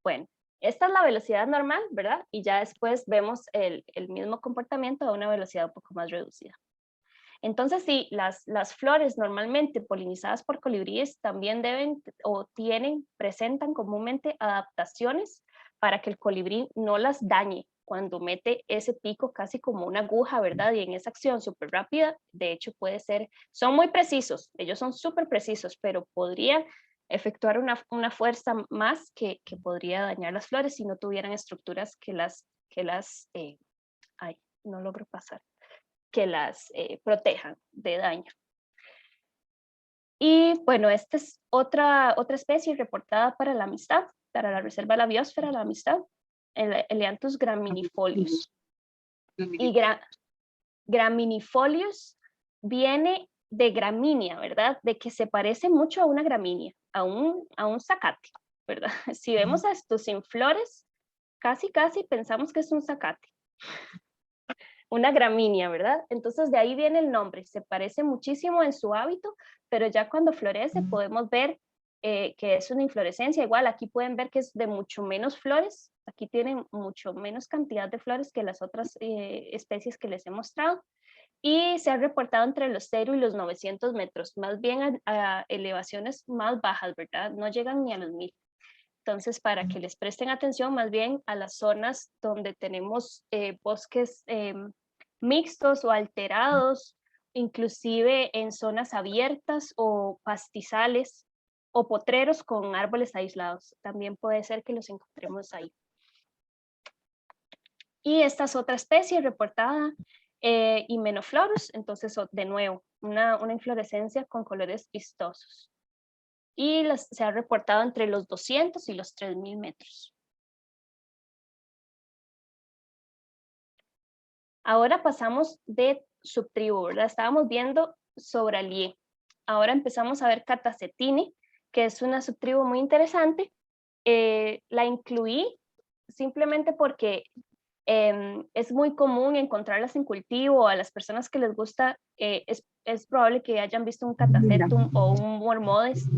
Bueno, esta es la velocidad normal, ¿verdad? Y ya después vemos el mismo comportamiento a una velocidad un poco más reducida. Entonces, sí, las flores normalmente polinizadas por colibríes también deben o presentan comúnmente adaptaciones para que el colibrí no las dañe cuando mete ese pico casi como una aguja, ¿verdad? Y en esa acción súper rápida, de hecho puede ser, son muy precisos, ellos son súper precisos, pero podrían efectuar una fuerza más que podría dañar las flores si no tuvieran estructuras ay, no logro pasar, que las protejan de daño. Y bueno, esta es otra especie reportada para la amistad, para la Reserva de la Biosfera de la Amistad, el Eleanthus Ujú. graminifolis. Y Ujú. graminifolis viene de gramínea, ¿verdad? De que se parece mucho a una gramínea, a un zacate, ¿verdad? Si vemos esto sin flores, casi pensamos que es un zacate, una gramínea, ¿verdad? Entonces de ahí viene el nombre, se parece muchísimo en su hábito, pero ya cuando florece podemos ver que es una inflorescencia. Igual aquí pueden ver que es de mucho menos flores, aquí tienen mucho menos cantidad de flores que las otras especies que les he mostrado, y se ha reportado entre los 0 y los 900 metros, más bien a elevaciones más bajas, ¿verdad? No llegan ni a los 1000. Entonces, para que les presten atención más bien a las zonas donde tenemos bosques mixtos o alterados, inclusive en zonas abiertas o pastizales o potreros con árboles aislados. También puede ser que los encontremos ahí. Y esta es otra especie reportada, Hymenophlorus, entonces de nuevo, una inflorescencia con colores vistosos. Y se ha reportado entre los 200 y los 3000 metros. Ahora pasamos de subtribu, ¿verdad? Estábamos viendo Sobralie. Ahora empezamos a ver Catasetini, que es una subtribu muy interesante. La incluí simplemente porque es muy común encontrarlas en cultivo. A las personas que les gusta, es probable que hayan visto un Mira. Catasetum o un Mormodes.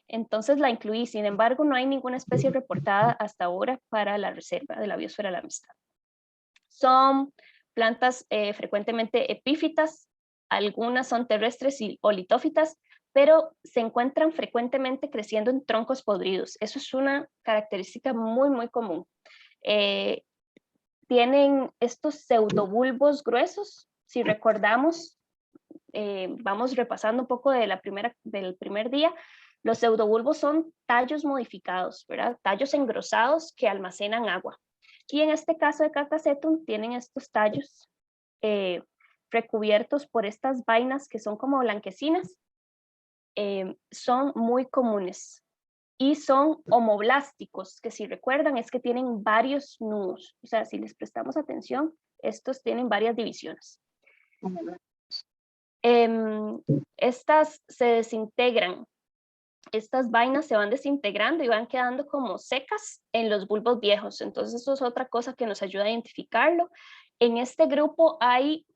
Entonces la incluí. Sin embargo, no hay ninguna especie reportada hasta ahora para la Reserva de la Biosfera de la Amistad. Son plantas frecuentemente epífitas, algunas son terrestres o litófitas, pero se encuentran frecuentemente creciendo en troncos podridos. Eso es una característica muy común. Eh, Tienen estos pseudobulbos gruesos. Si recordamos, vamos repasando un poco del primer día, los pseudobulbos son tallos modificados, ¿verdad? Tallos engrosados que almacenan agua. Y en este caso de Catasetum tienen estos tallos eh, recubiertos por estas vainas que son como blanquecinas. Son muy comunes y son homoblásticos, que si recuerdan es que tienen varios nudos. O sea, si les prestamos atención, estos tienen varias divisiones. Estas se desintegran, estas vainas se van desintegrando y van quedando como secas en los bulbos viejos. Entonces eso es otra cosa que nos ayuda a identificarlo. En este grupo hay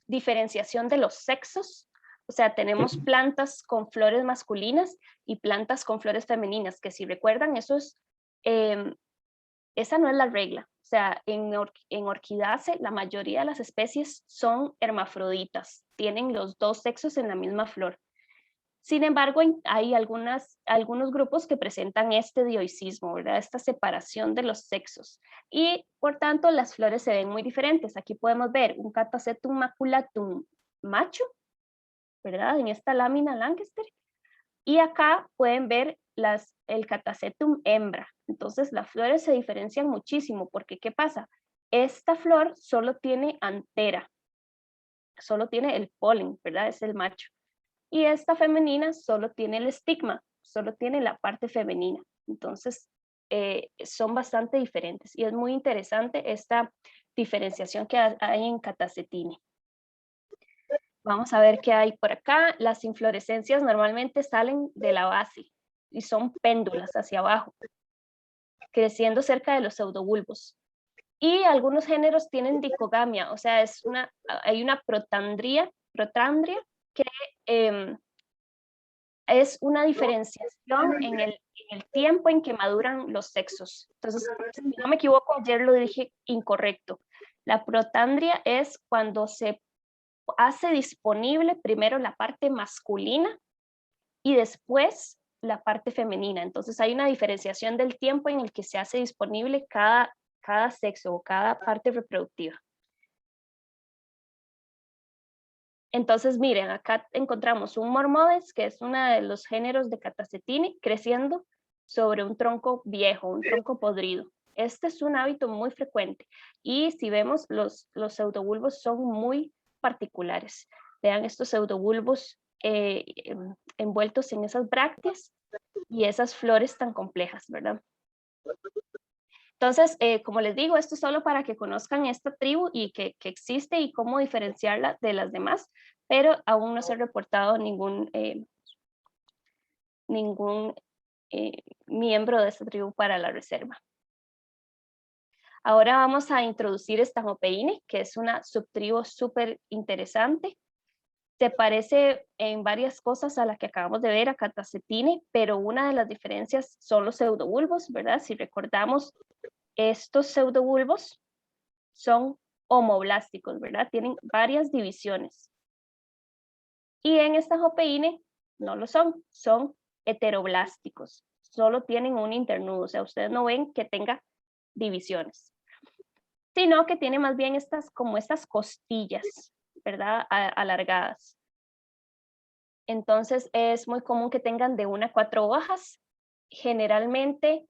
diferenciación de los sexos, o sea, tenemos plantas con flores masculinas y plantas con flores femeninas, que si recuerdan, esa no es la regla. O sea, en Orchidaceae la mayoría de las especies son hermafroditas, tienen los dos sexos en la misma flor. Sin embargo, hay algunos grupos que presentan este dioicismo, ¿verdad? Esta separación de los sexos. Y por tanto, las flores se ven muy diferentes. Aquí podemos ver un Catasetum maculatum macho, ¿verdad? En esta lámina Lancaster. Y acá pueden ver el Catasetum hembra. Entonces, las flores se diferencian muchísimo porque, ¿qué pasa? Esta flor solo tiene antera, solo tiene el polen, ¿verdad? Es el macho. Y esta femenina solo tiene el estigma, solo tiene la parte femenina. Entonces, son bastante diferentes y es muy interesante esta diferenciación que hay en Catasetini. Vamos a ver qué hay por acá. Las inflorescencias normalmente salen de la base y son péndulas hacia abajo, creciendo cerca de los pseudobulbos. Y algunos géneros tienen dicogamia, o sea, hay una protandria que es una diferenciación en el tiempo en que maduran los sexos. Entonces, si no me equivoco, ayer lo dije incorrecto. La protandria es cuando se hace disponible primero la parte masculina y después la parte femenina. Entonces hay una diferenciación del tiempo en el que se hace disponible cada sexo o cada parte reproductiva. Entonces, miren, acá encontramos un mormodes, que es uno de los géneros de Catacetina, creciendo sobre un tronco viejo, un tronco podrido. Este es un hábito muy frecuente. Y si vemos, los pseudobulbos son muy particulares. Vean estos pseudobulbos envueltos en esas brácteas y esas flores tan complejas, ¿verdad? Entonces, como les digo, esto es solo para que conozcan esta tribu y que existe y cómo diferenciarla de las demás, pero aún no se ha reportado ningún miembro de esta tribu para la reserva. Ahora vamos a introducir Stamopeine, que es una subtribu súper interesante. Se parece en varias cosas a las que acabamos de ver a Catacetina, pero una de las diferencias son los pseudobulbos, ¿verdad? Si recordamos, estos pseudobulbos son homoblásticos, ¿verdad? Tienen varias divisiones. Y en Stamopeine no lo son, son heteroblásticos. Solo tienen un internudo, o sea, ustedes no ven que tenga divisiones, sino que tiene más bien estas costillas, ¿verdad? Alargadas. Entonces es muy común que tengan de 1 a 4 hojas. Generalmente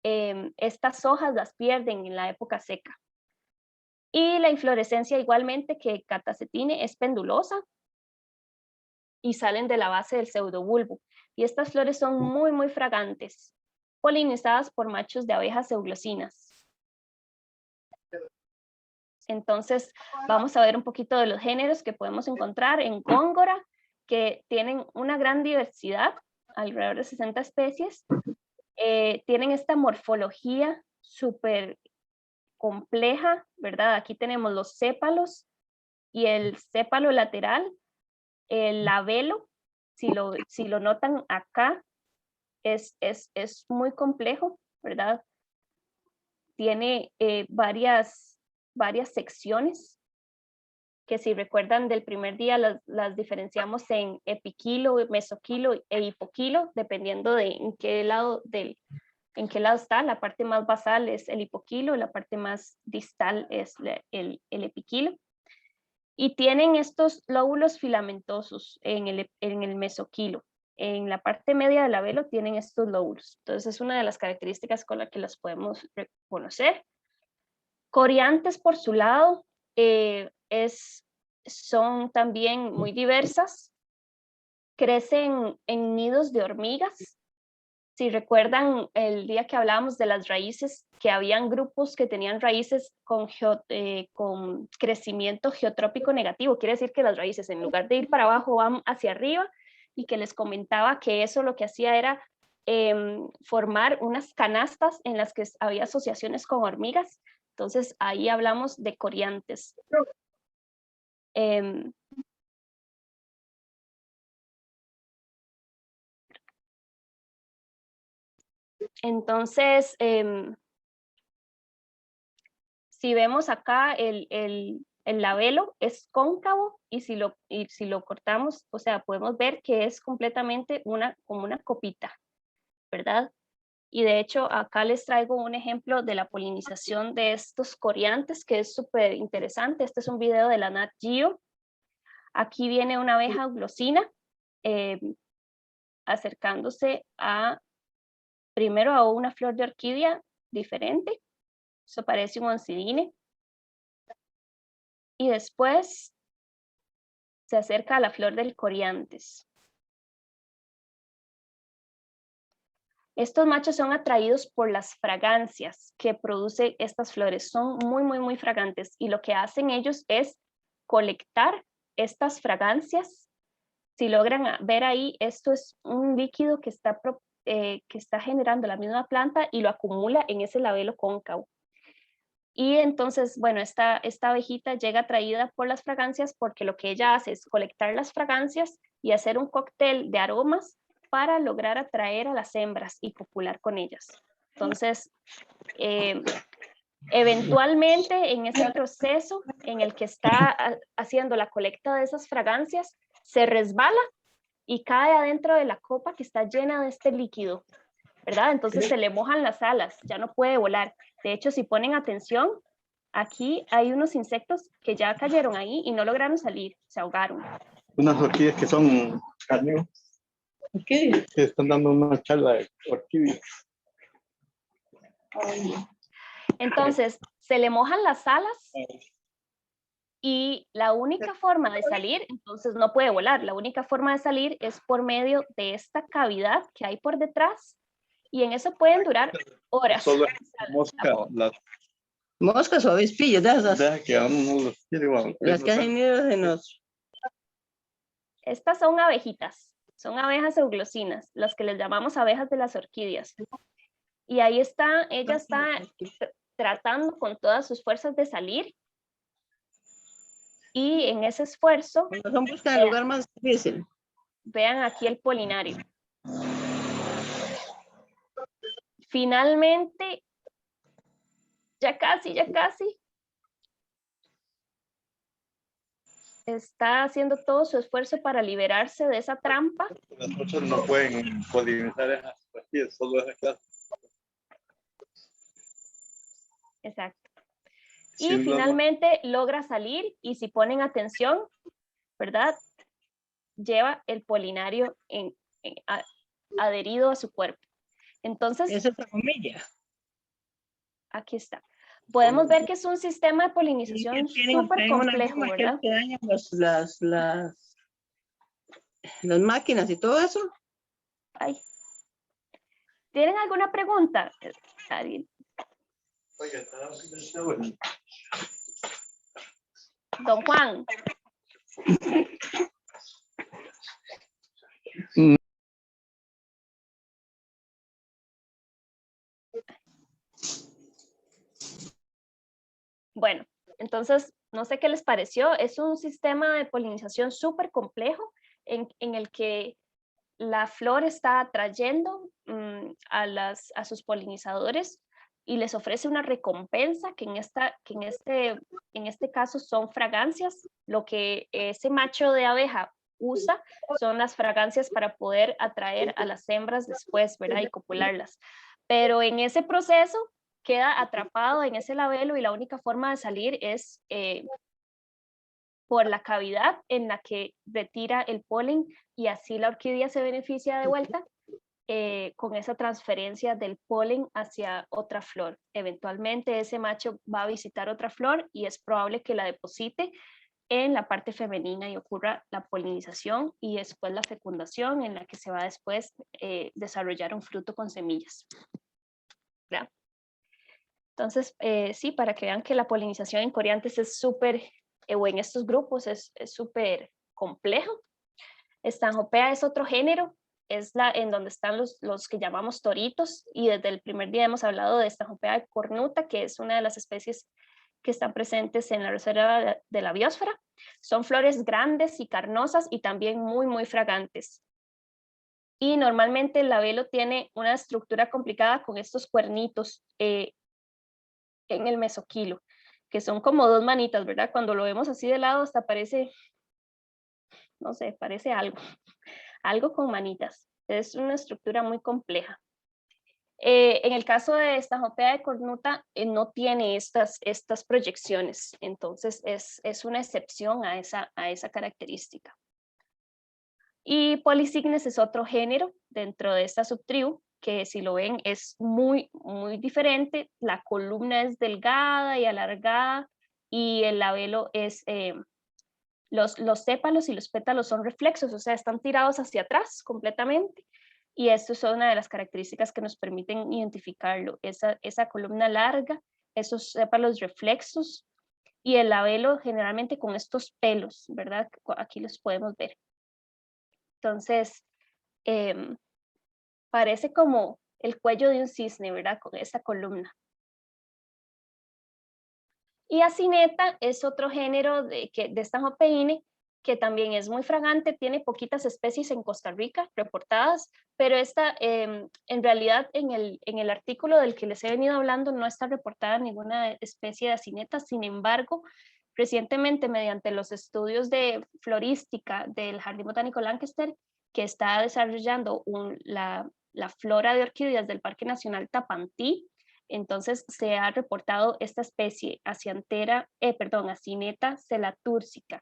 estas hojas las pierden en la época seca. Y la inflorescencia, igualmente que Catacetina, es pendulosa y salen de la base del pseudobulbo. Y estas flores son muy, muy fragantes, polinizadas por machos de abejas euglossinas. Entonces, vamos a ver un poquito de los géneros que podemos encontrar en Góngora, que tienen una gran diversidad, alrededor de 60 especies. Tienen esta morfología súper compleja, ¿verdad? Aquí tenemos los sépalos y el sépalo lateral, el labelo, si lo notan acá, es muy complejo, ¿verdad? Tiene varias secciones que, si recuerdan del primer día, las diferenciamos en epiquilo, mesoquilo e hipoquilo, dependiendo de en qué lado está. La parte más basal es el hipoquilo, la parte más distal es el epiquilo. Y tienen estos lóbulos filamentosos en el mesoquilo. En la parte media del labelo tienen estos lóbulos. Entonces es una de las características con las que las podemos reconocer. Coriantes, por su lado, son también muy diversas. Crecen en nidos de hormigas. Si recuerdan el día que hablábamos de las raíces, que habían grupos que tenían raíces con crecimiento geotrópico negativo, quiere decir que las raíces, en lugar de ir para abajo, van hacia arriba, y que les comentaba que eso lo que hacía era formar unas canastas en las que había asociaciones con hormigas. Entonces ahí hablamos de coriantes. Entonces, si vemos acá el labelo es cóncavo, y si lo cortamos, o sea, podemos ver que es completamente como una copita, ¿verdad? Y de hecho acá les traigo un ejemplo de la polinización de estos coriantes, que es súper interesante. Este es un video de la Nat Geo. Aquí viene una abeja glossina acercándose primero a una flor de orquídea diferente. Eso parece un oncidine. Y después se acerca a la flor del coriantes. Estos machos son atraídos por las fragancias que producen estas flores. Son muy, muy, muy fragantes, y lo que hacen ellos es colectar estas fragancias. Si logran ver ahí, esto es un líquido que está generando la misma planta, y lo acumula en ese labelo cóncavo. Y entonces, bueno, esta abejita llega atraída por las fragancias, porque lo que ella hace es colectar las fragancias y hacer un cóctel de aromas para lograr atraer a las hembras y copular con ellas. Entonces, eventualmente en ese proceso en el que está haciendo la colecta de esas fragancias, se resbala y cae adentro de la copa que está llena de este líquido, ¿verdad? Entonces se le mojan las alas, ya no puede volar. De hecho, si ponen atención, aquí hay unos insectos que ya cayeron ahí y no lograron salir, se ahogaron. Unas orquídeas que son carnívoras. ¿Qué? Que están dando una charla de orquídeas. Entonces, se le mojan las alas y la única forma de salir, entonces no puede volar, la única forma de salir es por medio de esta cavidad que hay por detrás y en eso pueden durar horas. Solo mosca, las Moscas o avispillas de esas. deja que a uno no los quiere. Bueno, Las que hacen nidos en los... Estas son abejitas, son abejas euglosinas, las que les llamamos abejas de las orquídeas. Y ahí está, ella está tratando con todas sus fuerzas de salir. Y en ese esfuerzo, Cuando son buscan el lugar más difícil. vean aquí el polinario. Finalmente, ya casi, está haciendo todo su esfuerzo para liberarse de esa trampa. Las muchas no pueden polinizar esas orquídeas, solo esa clase. Exacto. Sí, Y finalmente logra salir y si ponen atención, ¿verdad? Lleva el polinario adherido a su cuerpo. Entonces, Esa es la comilla. aquí está. Podemos ver que es un sistema de polinización súper complejo, ¿verdad? Que dañan las máquinas y todo eso. Ay. ¿Tienen alguna pregunta? ¿Alguien? Don Juan. Bueno, entonces, no sé qué les pareció. Es un sistema de polinización súper complejo en el que la flor está atrayendo a sus polinizadores y les ofrece una recompensa que en este caso son fragancias. Lo que ese macho de abeja usa son las fragancias para poder atraer a las hembras después, ¿verdad? Y copularlas. Pero en ese proceso queda atrapado en ese labelo y la única forma de salir es por la cavidad en la que retira el polen y así la orquídea se beneficia de vuelta con esa transferencia del polen hacia otra flor. Eventualmente ese macho va a visitar otra flor y es probable que la deposite en la parte femenina y ocurra la polinización y después la fecundación en la que se va después desarrollar un fruto con semillas. ¿Verdad? Entonces, sí, para que vean que la polinización en coriantes es súper, o en estos grupos es súper complejo. Stanhopea es otro género, es en donde están los que llamamos toritos, y desde el primer día hemos hablado de Stanhopea cornuta, que es una de las especies que están presentes en la reserva de la biosfera. Son flores grandes y carnosas y también muy, muy fragantes. Y normalmente el labelo tiene una estructura complicada con estos cuernitos en el mesoquilo, que son como dos manitas, ¿verdad? Cuando lo vemos así de lado hasta parece, no sé, parece algo con manitas. Es una estructura muy compleja. En el caso de Stanhopea de cornuta, no tiene estas proyecciones, entonces es una excepción a esa característica. Y Polycycnes es otro género dentro de esta subtribu, que si lo ven es muy, muy diferente. La columna es delgada y alargada y el labelo es, los sépalos y los pétalos son reflexos, o sea, están tirados hacia atrás completamente. Y esto es una de las características que nos permiten identificarlo, esa columna larga, esos sépalos reflexos y el labelo generalmente con estos pelos, ¿verdad? Aquí los podemos ver. Entonces, parece como el cuello de un cisne, ¿verdad? Con esta columna. Y Acineta es otro género de Stanhopeinae que también es muy fragante, tiene poquitas especies en Costa Rica reportadas, pero esta en realidad en el artículo del que les he venido hablando no está reportada ninguna especie de acineta. Sin embargo, recientemente mediante los estudios de florística del Jardín Botánico Lancaster, que está desarrollando la flora de orquídeas del Parque Nacional Tapantí, entonces se ha reportado esta especie acineta celatúrcica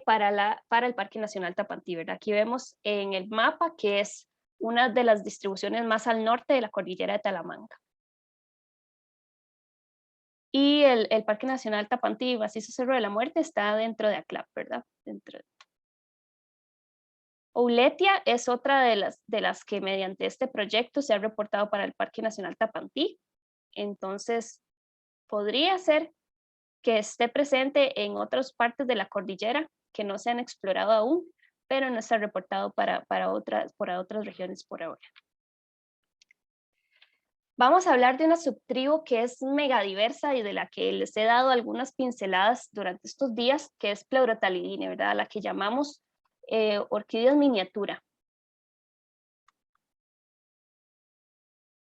para el Parque Nacional Tapantí, ¿verdad? Aquí vemos en el mapa que es una de las distribuciones más al norte de la cordillera de Talamanca. Y el Parque Nacional Tapantí, Macizo Cerro de la Muerte, está dentro de ACLAP, ¿verdad? Ouletia es otra de las que mediante este proyecto se ha reportado para el Parque Nacional Tapantí. Entonces, podría ser que esté presente en otras partes de la cordillera que no se han explorado aún, pero no está reportado para otras regiones por ahora. Vamos a hablar de una subtribu que es megadiversa y de la que les he dado algunas pinceladas durante estos días, que es Pleurotalidine, ¿verdad? La que llamamos orquídeas miniatura.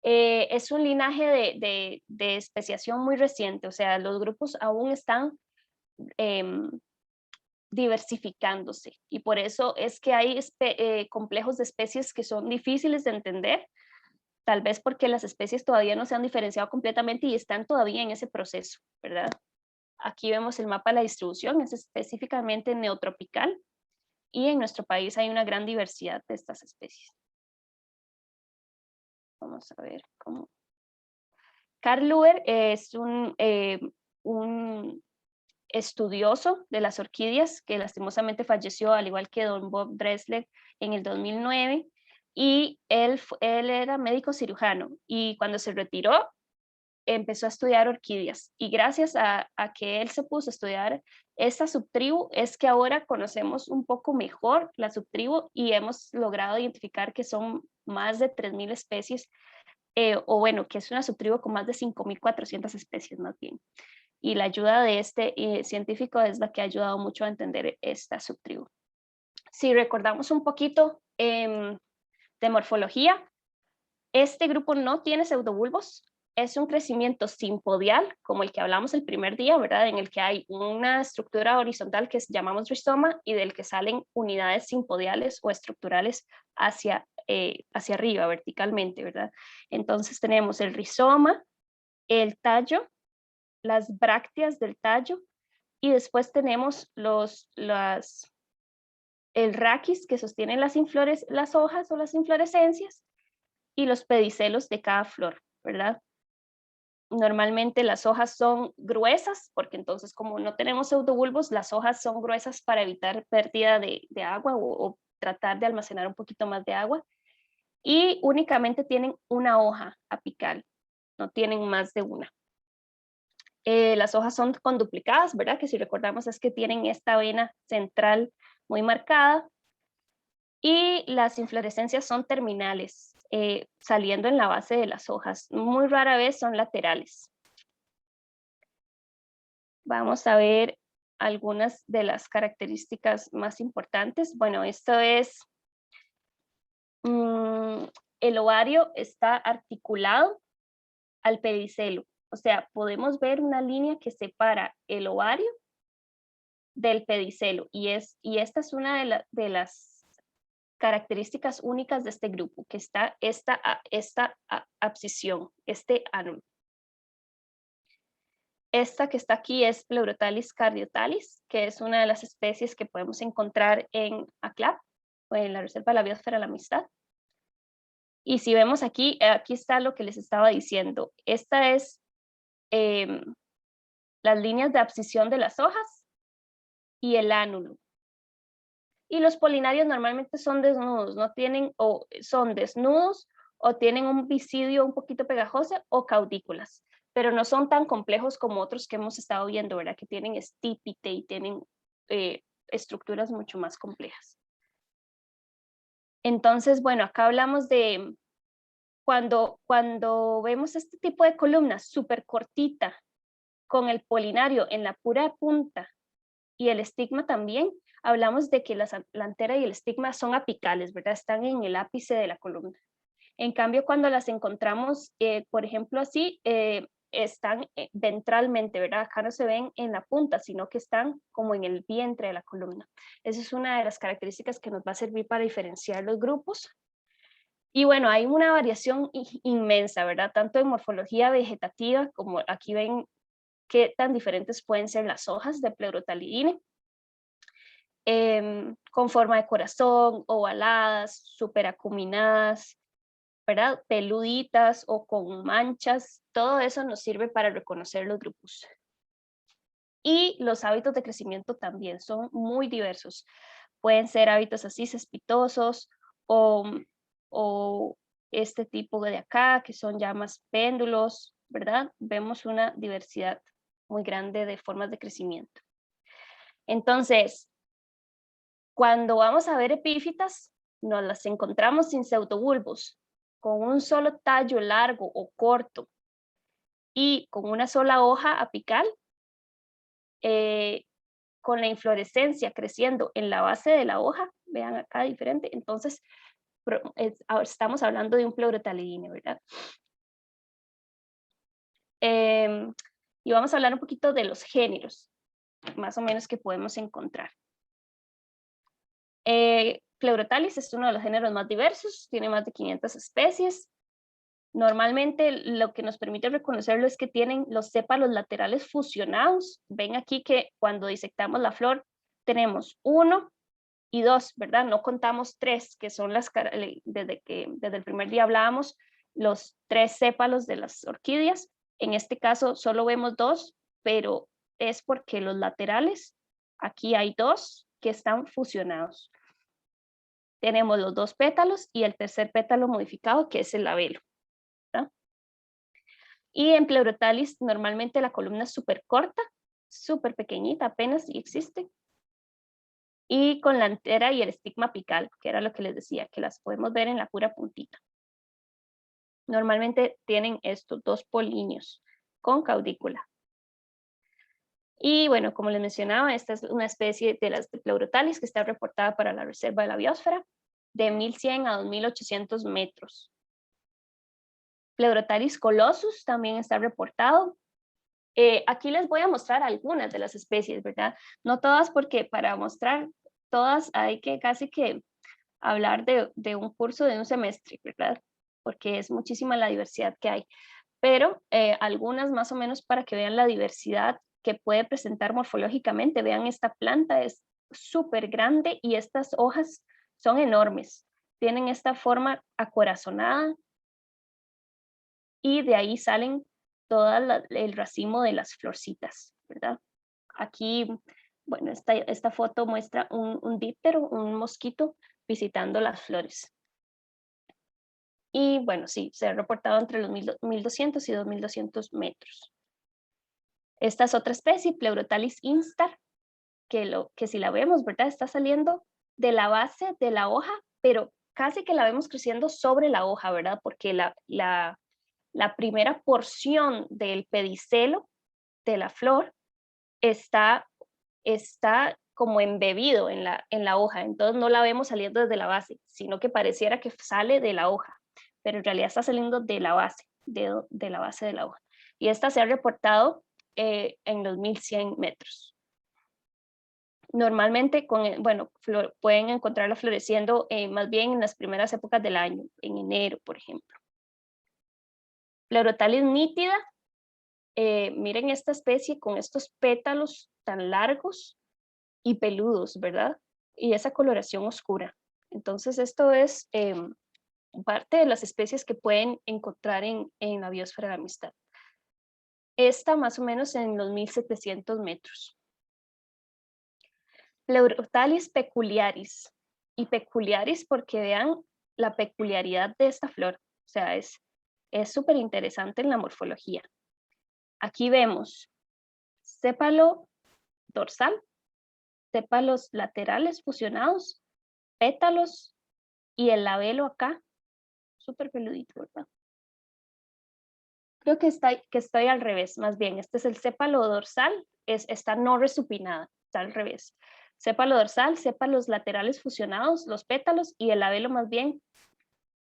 Es un linaje de especiación muy reciente, o sea, los grupos aún están diversificándose, y por eso es que hay complejos de especies que son difíciles de entender, tal vez porque las especies todavía no se han diferenciado completamente y están todavía en ese proceso, ¿verdad? Aquí vemos el mapa de la distribución, es específicamente neotropical, y en nuestro país hay una gran diversidad de estas especies. Vamos a ver cómo. Carl Luer es un estudioso de las orquídeas que lastimosamente falleció, al igual que don Bob Dressler en el 2009, y él era médico cirujano, y cuando se retiró empezó a estudiar orquídeas, y gracias a que él se puso a estudiar esta subtribu es que ahora conocemos un poco mejor la subtribu y hemos logrado identificar que son más de 3.000 especies, o bueno, que es una subtribu con más de 5.400 especies más bien. Y la ayuda de este científico es la que ha ayudado mucho a entender esta subtribu. Si recordamos un poquito de morfología, este grupo no tiene pseudobulbos, es un crecimiento simpodial, como el que hablamos el primer día, ¿verdad? En el que hay una estructura horizontal que llamamos rizoma y del que salen unidades simpodiales o estructurales hacia arriba, verticalmente, ¿verdad? Entonces tenemos el rizoma, el tallo, las brácteas del tallo, y después tenemos el raquis que sostiene las hojas o las inflorescencias, y los pedicelos de cada flor, ¿verdad? Normalmente las hojas son gruesas, porque entonces como no tenemos pseudobulbos, las hojas son gruesas para evitar pérdida de agua o tratar de almacenar un poquito más de agua, y únicamente tienen una hoja apical, no tienen más de una. Las hojas son conduplicadas, ¿verdad? Que si recordamos es que tienen esta vena central muy marcada, y las inflorescencias son terminales, saliendo en la base de las hojas. Muy rara vez son laterales. Vamos a ver algunas de las características más importantes. Bueno, esto es, el ovario está articulado al pedicelo. O sea, podemos ver una línea que separa el ovario del pedicelo, y esta es una de las características únicas de este grupo, que está esta abscisión, este ánulo. Esta que está aquí es Pleurotalis cardiotalis, que es una de las especies que podemos encontrar en ACLAP, o en la Reserva de la Biosfera de la Amistad. Y si vemos aquí, aquí está lo que les estaba diciendo. Esta es las líneas de abscisión de las hojas y el ánulo. Y los polinarios normalmente son desnudos, no tienen, o son desnudos, o tienen un bisidio un poquito pegajoso, o caudículas, pero no son tan complejos como otros que hemos estado viendo, ¿verdad? Que tienen estípite y tienen estructuras mucho más complejas. Entonces, bueno, acá hablamos de cuando vemos este tipo de columna súper cortita, con el polinario en la pura punta, y el estigma también, hablamos de que la antera y el estigma son apicales, ¿verdad? Están en el ápice de la columna. En cambio, cuando las encontramos, por ejemplo, así, están ventralmente, ¿verdad? Acá no se ven en la punta, sino que están como en el vientre de la columna. Esa es una de las características que nos va a servir para diferenciar los grupos. Y bueno, hay una variación inmensa, ¿verdad? Tanto en morfología vegetativa, como aquí ven qué tan diferentes pueden ser las hojas de Pleurotalidine, con forma de corazón, ovaladas, superacuminadas, ¿verdad? Peluditas o con manchas, todo eso nos sirve para reconocer los grupos. Y los hábitos de crecimiento también son muy diversos. Pueden ser hábitos así cespitosos o este tipo de acá, que son ya más péndulos, ¿verdad? Vemos una diversidad muy grande de formas de crecimiento. Entonces, cuando vamos a ver epífitas, nos las encontramos sin pseudobulbos, con un solo tallo largo o corto y con una sola hoja apical, con la inflorescencia creciendo en la base de la hoja, vean acá diferente, entonces estamos hablando de un Pleurotalidine, ¿verdad? Y vamos a hablar un poquito de los géneros, más o menos que podemos encontrar. Pleurotalis es uno de los géneros más diversos, tiene más de 500 especies. Normalmente lo que nos permite reconocerlo es que tienen los sépalos laterales fusionados. Ven aquí que cuando disectamos la flor tenemos 1 y 2, ¿verdad? No contamos 3, que son las, desde el primer día hablábamos, los 3 sépalos de las orquídeas. En este caso solo vemos 2, pero es porque los laterales, aquí hay 2 que están fusionados. Tenemos los 2 pétalos y el tercer pétalo modificado, que es el labelo. Y en Pleurotalis normalmente la columna es súper corta, súper pequeñita, apenas existe. Y con la antera y el estigma apical, que era lo que les decía, que las podemos ver en la pura puntita. Normalmente tienen estos 2 polinios con caudícula. Y bueno, como les mencionaba, esta es una especie de las de Pleurotalis que está reportada para la Reserva de la Biosfera de 1100 a 2800 metros. Pleurotalis colossus también está reportado. Aquí les voy a mostrar algunas de las especies, ¿verdad? No todas, porque para mostrar todas hay que casi que hablar de un curso de un semestre, ¿verdad? Porque es muchísima la diversidad que hay. Pero algunas más o menos para que vean la diversidad que puede presentar morfológicamente. Vean, esta planta es súper grande y estas hojas son enormes. Tienen esta forma acorazonada y de ahí salen todo el racimo de las florcitas, ¿verdad? Aquí, bueno, esta foto muestra un díptero, un mosquito visitando las flores. Y bueno, sí, se ha reportado entre los 1200 y 2200 metros. Esta es otra especie, Pleurotalis instar, que si la vemos, ¿verdad? Está saliendo de la base de la hoja, pero casi que la vemos creciendo sobre la hoja, ¿verdad? Porque la primera porción del pedicelo de la flor está como embebido en la hoja, entonces no la vemos saliendo desde la base, sino que pareciera que sale de la hoja, pero en realidad está saliendo de la base, de la base de la hoja. Y esta se ha reportado en los 1100 metros. Normalmente, pueden encontrarla floreciendo más bien en las primeras épocas del año, en enero, por ejemplo. Pleurotalis nítida, miren esta especie con estos pétalos tan largos y peludos, ¿verdad? Y esa coloración oscura. Entonces esto es parte de las especies que pueden encontrar en la biosfera de amistad. Esta más o menos en los 1700 metros. Pleurotalis peculiaris. Y peculiaris porque vean la peculiaridad de esta flor. O sea, es súper interesante en la morfología. Aquí vemos sépalo dorsal, sépalos laterales fusionados, pétalos y el labelo acá, súper peludito, ¿verdad? Creo que estoy al revés, más bien. Este es el sépalo dorsal, está no resupinada. está al revés. Sépalo dorsal, sépalos laterales fusionados, los pétalos, y el labelo más bien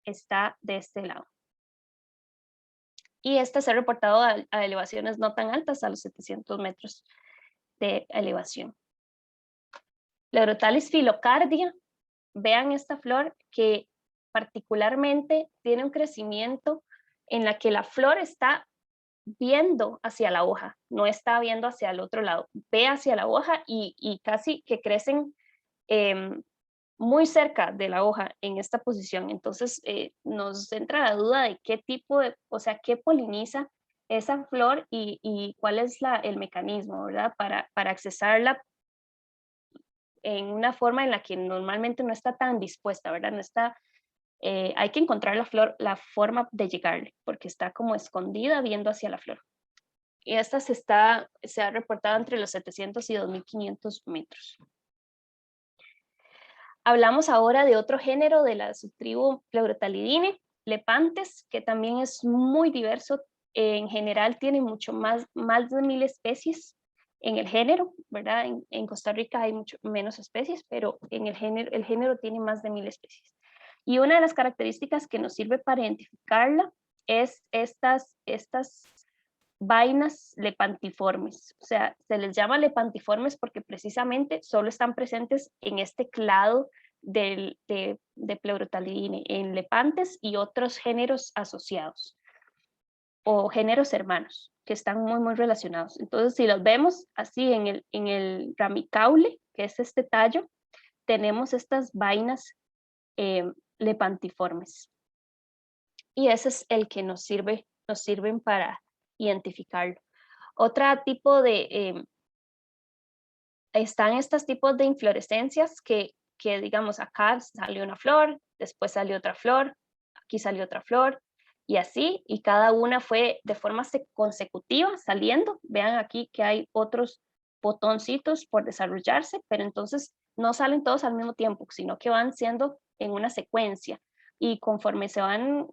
está de este lado. Y este se ha reportado a elevaciones no tan altas, a los 700 metros de elevación. Pleurotalis filocardia, vean esta flor que particularmente tiene un crecimiento en la que la flor está viendo hacia la hoja, no está viendo hacia el otro lado, ve hacia la hoja y casi que crecen muy cerca de la hoja en esta posición. Entonces nos entra la duda de qué tipo de, o sea, qué poliniza esa flor y cuál es el mecanismo, ¿verdad? Para accesarla en una forma en la que normalmente no está tan dispuesta, ¿verdad? No está, hay que encontrar la forma de llegarle, porque está como escondida viendo hacia la flor. Y esta se ha reportado entre los 700 y 2500 metros. Hablamos ahora de otro género de la subtribu Pleurotalidine, Lepanthes, que también es muy diverso. En general tiene mucho más de 1000 especies en el género, ¿verdad? En Costa Rica hay mucho menos especies, pero en el género tiene más de 1000 especies. Y una de las características que nos sirve para identificarla es estas vainas lepantiformes. O sea, se les llama lepantiformes porque precisamente solo están presentes en este clado de Pleurotalidine, en Lepanthes y otros géneros asociados o géneros hermanos que están muy relacionados. Entonces, si los vemos así en el ramicaule, que es este tallo, tenemos estas vainas lepantiformes. Y ese es el que nos sirven para identificarlo. Otro tipo de, están estos tipos de inflorescencias que digamos acá salió una flor, después salió otra flor, aquí salió otra flor, y así, y cada una fue de forma consecutiva saliendo. Vean aquí que hay otros botoncitos por desarrollarse, pero entonces no salen todos al mismo tiempo, sino que van siendo en una secuencia. Y conforme se van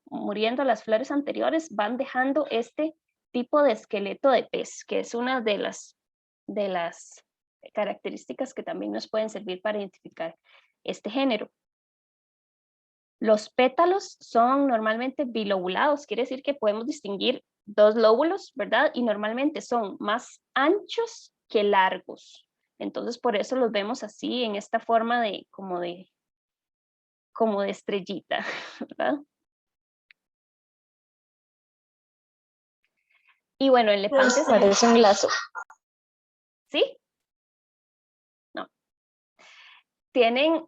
muriendo las flores anteriores, van dejando este tipo de esqueleto de pez, que es una de las características que también nos pueden servir para identificar este género. Los pétalos son normalmente bilobulados, quiere decir que podemos distinguir dos lóbulos, ¿verdad? Y normalmente son más anchos que largos. Entonces por eso los vemos así en esta forma de como de estrellita, ¿verdad? Y bueno, el Lepanthes parece un lazo. ¿Sí? No.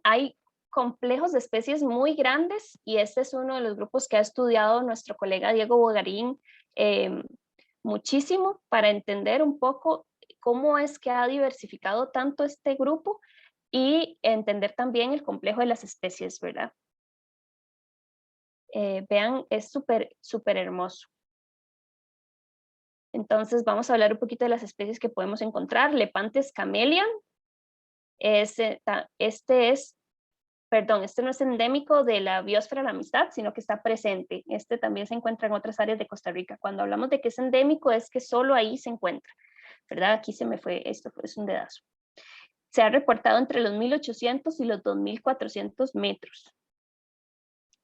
Hay complejos de especies muy grandes y este es uno de los grupos que ha estudiado nuestro colega Diego Bogarín muchísimo para entender un poco cómo es que ha diversificado tanto este grupo y entender también el complejo de las especies, ¿verdad? Vean, es súper hermoso. Entonces vamos a hablar un poquito de las especies que podemos encontrar. Lepanthes camellia. Este no es endémico de la biosfera de la Amistad, sino que está presente. Este también se encuentra en otras áreas de Costa Rica. Cuando hablamos de que es endémico, es que solo ahí se encuentra, ¿verdad? Aquí se me fue, esto es un dedazo. Se ha reportado entre los 1800 y los 2400 metros.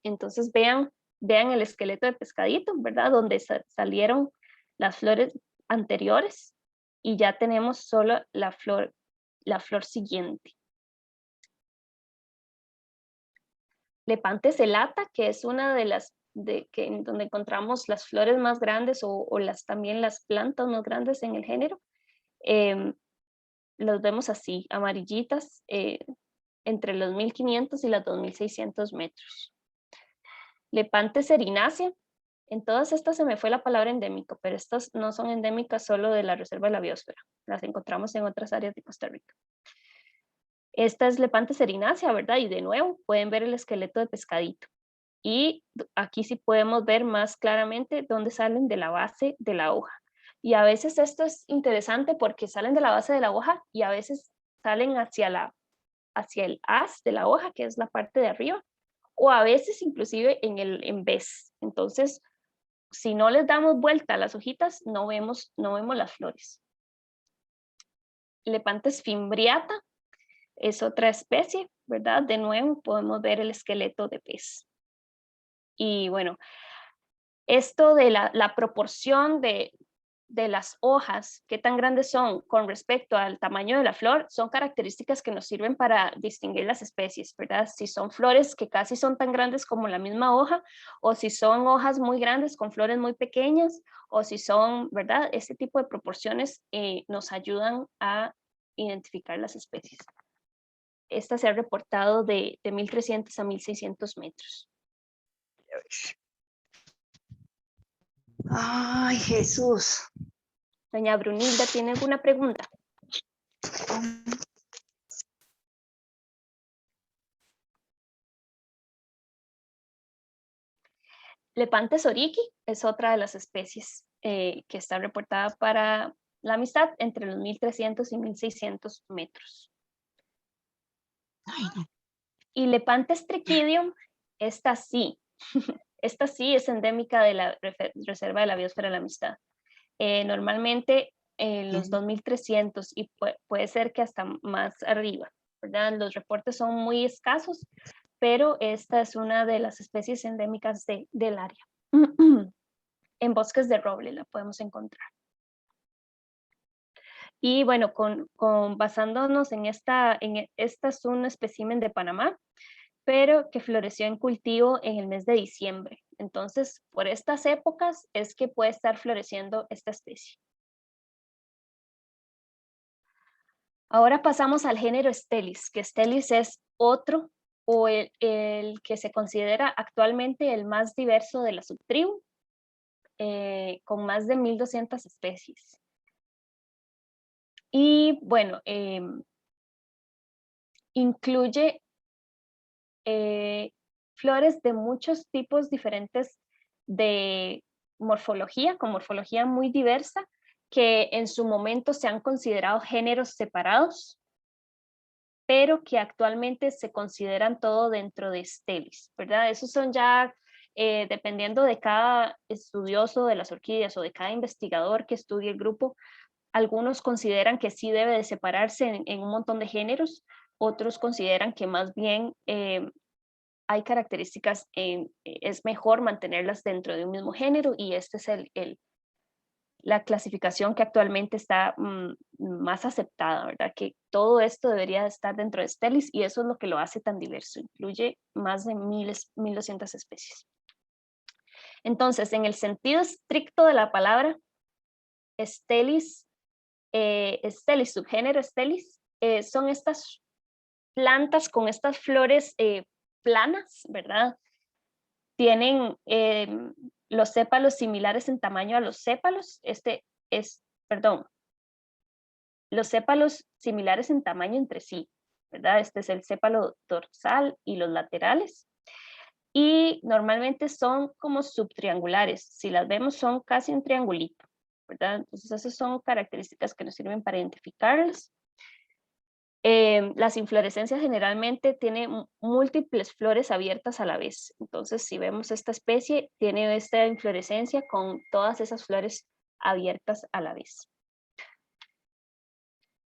Entonces vean el esqueleto de pescadito, ¿verdad? Donde salieron las flores anteriores y ya tenemos solo la flor siguiente. Lepanthes elata, que es una de las donde encontramos las flores más grandes o también las plantas más grandes en el género. Los vemos así, amarillitas, entre los 1500 y los 2600 metros. Lepanthes erinacea, en todas estas se me fue la palabra endémico, pero estas no son endémicas solo de la Reserva de la Biosfera, las encontramos en otras áreas de Costa Rica. Esta es Lepanthes erinacea, ¿verdad? Y de nuevo pueden ver el esqueleto de pescadito. Y aquí sí podemos ver más claramente dónde salen de la base de la hoja. Y a veces esto es interesante porque salen de la base de la hoja y a veces salen hacia el haz de la hoja, que es la parte de arriba, o a veces inclusive en vez. Entonces, si no les damos vuelta a las hojitas, no vemos las flores. Lepanthes fimbriata es otra especie, ¿verdad? De nuevo podemos ver el esqueleto de pez. Y bueno, esto de la proporción de las hojas, qué tan grandes son con respecto al tamaño de la flor, son características que nos sirven para distinguir las especies, ¿verdad? Si son flores que casi son tan grandes como la misma hoja, o si son hojas muy grandes con flores muy pequeñas, o si son, ¿verdad? Ese tipo de proporciones nos ayudan a identificar las especies. Esta se ha reportado de 1.300 a 1.600 metros. Ay, Jesús. Doña Brunilda, ¿tiene alguna pregunta? Lepanthes oriki es otra de las especies que está reportada para la amistad entre los 1.300 y 1.600 metros. Y Lepanthes trichidium, esta sí es endémica de la Reserva de la Biosfera de la Amistad. Normalmente los 2.300 y puede ser que hasta más arriba, ¿verdad? Los reportes son muy escasos, pero esta es una de las especies endémicas del área. En bosques de roble la podemos encontrar. Y bueno, basándonos en esta es un espécimen de Panamá, pero que floreció en cultivo en el mes de diciembre. Entonces, por estas épocas es que puede estar floreciendo esta especie. Ahora pasamos al género Stelis, que Stelis es otro o el que se considera actualmente el más diverso de la subtribu, con más de 1.200 especies. Y bueno, incluye flores de muchos tipos diferentes de morfología, con morfología muy diversa, que en su momento se han considerado géneros separados, pero que actualmente se consideran todo dentro de Stelis, ¿verdad? Esos son ya, dependiendo de cada estudioso de las orquídeas o de cada investigador que estudie el grupo, algunos consideran que sí debe de separarse en un montón de géneros, otros consideran que más bien hay características, es mejor mantenerlas dentro de un mismo género, y esta es la clasificación que actualmente está más aceptada, ¿verdad? Que todo esto debería estar dentro de Stelis, y eso es lo que lo hace tan diverso, incluye más de 1.200 especies. Entonces, en el sentido estricto de la palabra, Stelis, subgénero Stelis, son estas plantas con estas flores planas, ¿verdad? Tienen los sépalos similares en tamaño a los sépalos. Los sépalos similares en tamaño entre sí, ¿verdad? Este es el sépalo dorsal y los laterales. Y normalmente son como subtriangulares. Si las vemos, son casi un triangulito, ¿verdad? Entonces, esas son características que nos sirven para identificarlas. Las inflorescencias generalmente tienen múltiples flores abiertas a la vez. Entonces, si vemos esta especie, tiene esta inflorescencia con todas esas flores abiertas a la vez.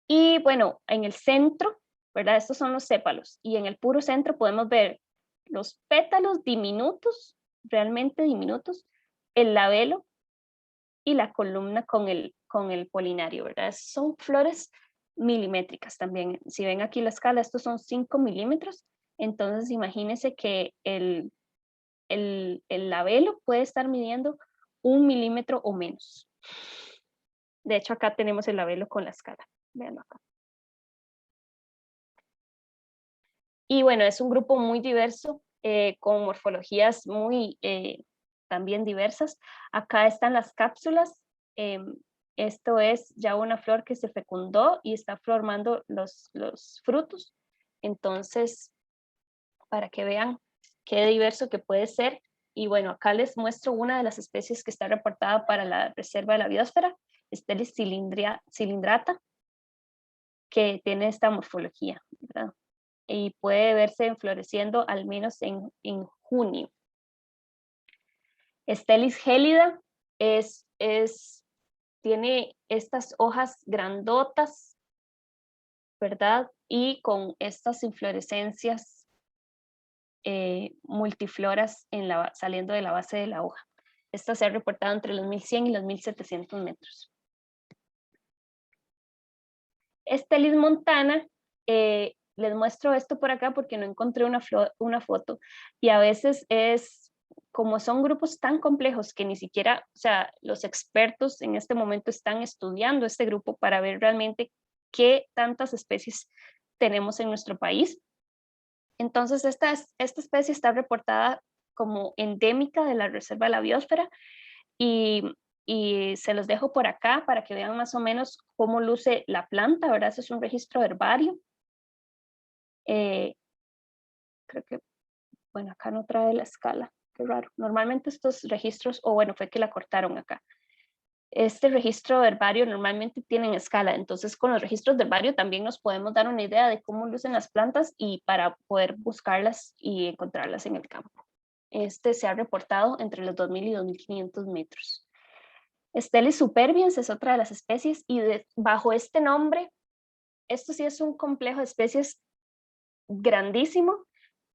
Y bueno, en el centro, ¿verdad? Estos son los sépalos. Y en el puro centro podemos ver los pétalos diminutos, realmente diminutos, el labelo y la columna con el polinario, ¿verdad? Son flores milimétricas también. Si ven aquí la escala, estos son 5 milímetros. Entonces, imagínense que el labelo puede estar midiendo 1 milímetro o menos. De hecho, acá tenemos el labelo con la escala. Veanlo acá. Y bueno, es un grupo muy diverso, con morfologías muy también diversas. Acá están las cápsulas. Esto es ya una flor que se fecundó y está formando los frutos. Entonces, para que vean qué diverso que puede ser. Y bueno, acá les muestro una de las especies que está reportada para la Reserva de la Biosfera, Stelis cilindrata, que tiene esta morfología, ¿verdad? Y puede verse floreciendo al menos en junio. Stelis gélida tiene estas hojas grandotas, ¿verdad? Y con estas inflorescencias multifloras saliendo de la base de la hoja. Esta se ha reportado entre los 1100 y los 1700 metros. Stelis montana, les muestro esto por acá porque no encontré una foto, y a veces como son grupos tan complejos que ni siquiera, o sea, los expertos en este momento están estudiando este grupo para ver realmente qué tantas especies tenemos en nuestro país. Entonces, esta especie está reportada como endémica de la Reserva de la Biosfera, y se los dejo por acá para que vean más o menos cómo luce la planta, ¿verdad? Ese es un registro herbario. Creo que, bueno, acá no trae la escala, qué raro. Normalmente estos registros, o bueno, fue que la cortaron acá. Este registro herbario normalmente tienen escala, entonces con los registros de herbario también nos podemos dar una idea de cómo lucen las plantas y para poder buscarlas y encontrarlas en el campo. Este se ha reportado entre los 2000 y 2500 metros. Stelis superbiens es otra de las especies, y bajo este nombre, esto sí es un complejo de especies grandísimo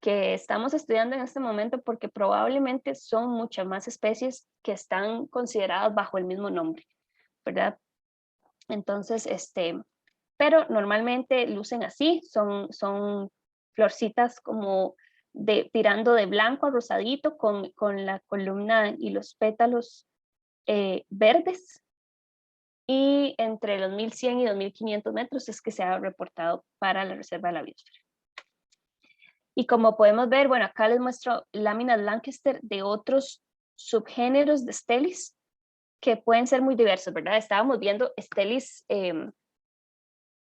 que estamos estudiando en este momento porque probablemente son muchas más especies que están consideradas bajo el mismo nombre, ¿verdad? Entonces, pero normalmente lucen así, son florcitas como tirando de blanco a rosadito con la columna y los pétalos verdes, y entre los 1100 y 2500 metros es que se ha reportado para la Reserva de la Biosfera. Y como podemos ver, bueno, acá les muestro láminas Lancaster de otros subgéneros de Stelis que pueden ser muy diversos, ¿verdad? Estábamos viendo Stelis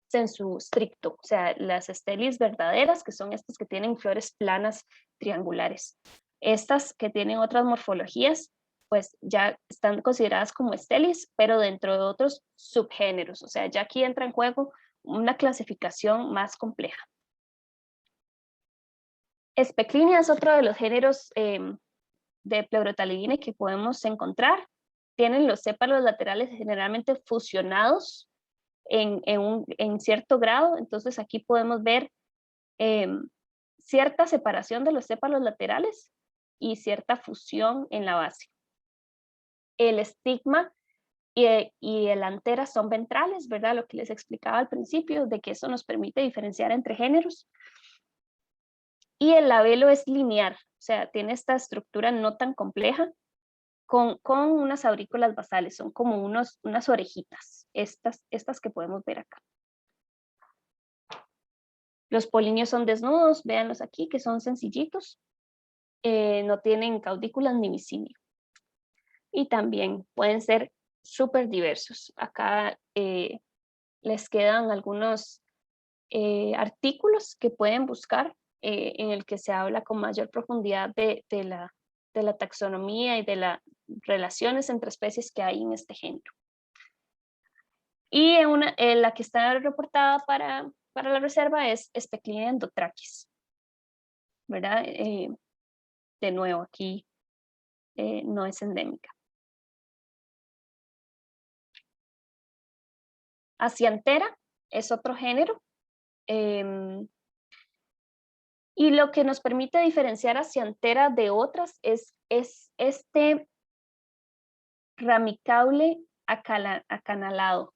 sensu stricto, o sea, las Stelis verdaderas, que son estas que tienen flores planas triangulares. Estas que tienen otras morfologías, pues ya están consideradas como Stelis, pero dentro de otros subgéneros, o sea, ya aquí entra en juego una clasificación más compleja. Speclinia es otro de los géneros de Pleurotalidine que podemos encontrar. Tienen los sépalos laterales generalmente fusionados en cierto grado, entonces aquí podemos ver cierta separación de los sépalos laterales y cierta fusión en la base. El estigma y el antera son ventrales, ¿verdad? Lo que les explicaba al principio, de que eso nos permite diferenciar entre géneros. Y el labelo es linear, o sea, tiene esta estructura no tan compleja, con unas aurículas basales, son como unas orejitas, estas que podemos ver acá. Los polinios son desnudos, véanlos aquí, que son sencillitos, no tienen caudículas ni micinio. Y también pueden ser súper diversos. Acá les quedan algunos artículos que pueden buscar en el que se habla con mayor profundidad de la taxonomía y de las relaciones entre especies que hay en este género. Y la que está reportada para la reserva es Speclinia endotraquis, ¿verdad? De nuevo, aquí no es endémica. Acianthera es otro género. Y lo que nos permite diferenciar Acianthera de otras es este ramicaule acanalado.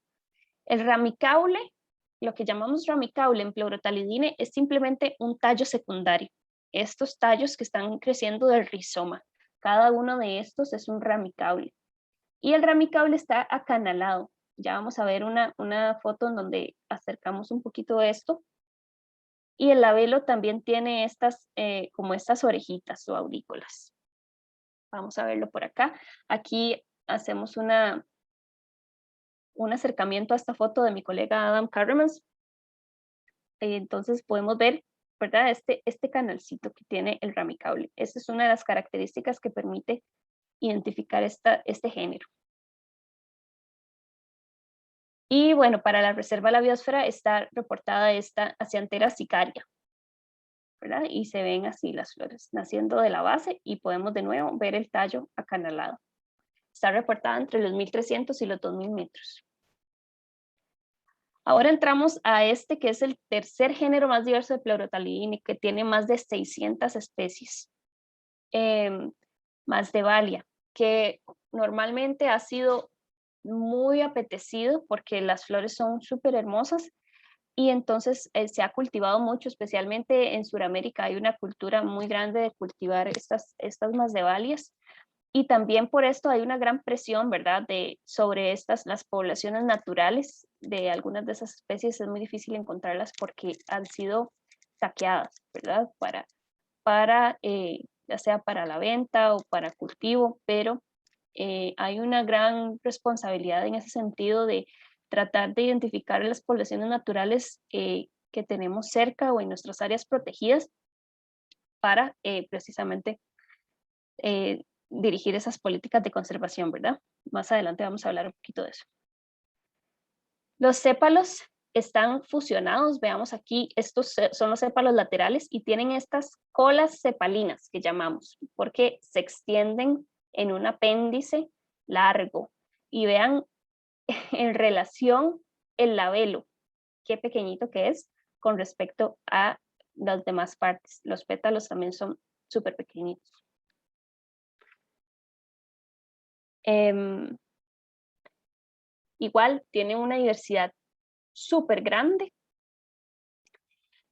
El ramicaule, lo que llamamos ramicaule en Pleurotalidine, es simplemente un tallo secundario. Estos tallos que están creciendo del rizoma, cada uno de estos es un ramicaule. Y el ramicaule está acanalado. Ya vamos a ver una foto en donde acercamos un poquito esto. Y el labelo también tiene como estas orejitas o aurículas. Vamos a verlo por acá. Aquí hacemos un acercamiento a esta foto de mi colega Adam Carremans. Entonces podemos ver, ¿verdad? Este canalcito que tiene el ramicaule. Esa es una de las características que permite identificar este género. Y bueno, para la Reserva de la Biosfera está reportada esta Acianthera sicaria, ¿verdad? Y se ven así las flores naciendo de la base y podemos de nuevo ver el tallo acanalado. Está reportada entre los 1300 y los 2000 metros. Ahora entramos a este que es el tercer género más diverso de Pleurothalididae, que tiene más de 600 especies. Masdevallia, que normalmente ha sido muy apetecido porque las flores son súper hermosas y entonces se ha cultivado mucho, especialmente en Sudamérica hay una cultura muy grande de cultivar estas masdevallias. Y también por esto hay una gran presión, ¿verdad?, sobre las poblaciones naturales de algunas de esas especies. Es muy difícil encontrarlas porque han sido saqueadas, ¿verdad?, ya sea para la venta o para cultivo, pero hay una gran responsabilidad en ese sentido de tratar de identificar las poblaciones naturales que tenemos cerca o en nuestras áreas protegidas para precisamente dirigir esas políticas de conservación, ¿verdad? Más adelante vamos a hablar un poquito de eso. Los sépalos están fusionados, veamos aquí, estos son los sépalos laterales y tienen estas colas sepalinas que llamamos, porque se extienden en un apéndice largo. Y vean en relación el labelo, qué pequeñito que es con respecto a las demás partes. Los pétalos también son súper pequeñitos. Igual tiene una diversidad súper grande.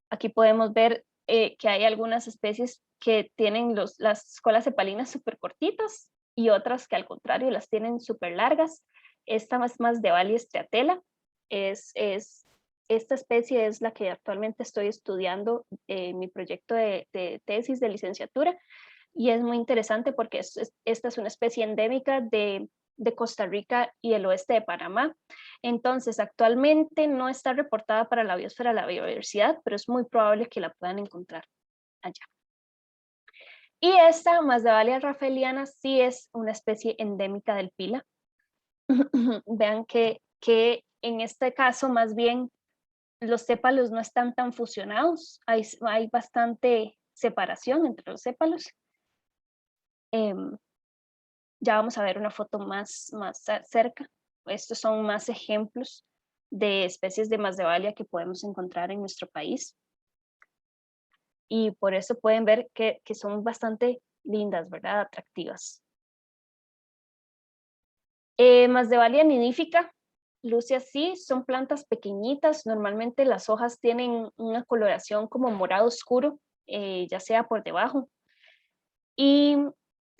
Aquí podemos ver que hay algunas especies que tienen las colas sepalinas súper cortitas y otras que al contrario las tienen súper largas. Esta más Masdevallia striatella esta especie es la que actualmente estoy estudiando en mi proyecto de tesis de licenciatura y es muy interesante porque esta es una especie endémica de Costa Rica y el oeste de Panamá. Entonces, actualmente no está reportada para la biosfera de la biodiversidad, pero es muy probable que la puedan encontrar allá. Y esta Masdevallia rafaeliana sí es una especie endémica del Pila. Vean que en este caso más bien los sépalos no están tan fusionados, hay bastante separación entre los sépalos. Ya vamos a ver una foto más cerca. Estos son más ejemplos de especies de Masdevallia que podemos encontrar en nuestro país. Y por eso pueden ver que son bastante lindas, ¿verdad? Atractivas. Masdevallia nidífica, luce así, son plantas pequeñitas, normalmente las hojas tienen una coloración como morado oscuro, ya sea por debajo. Y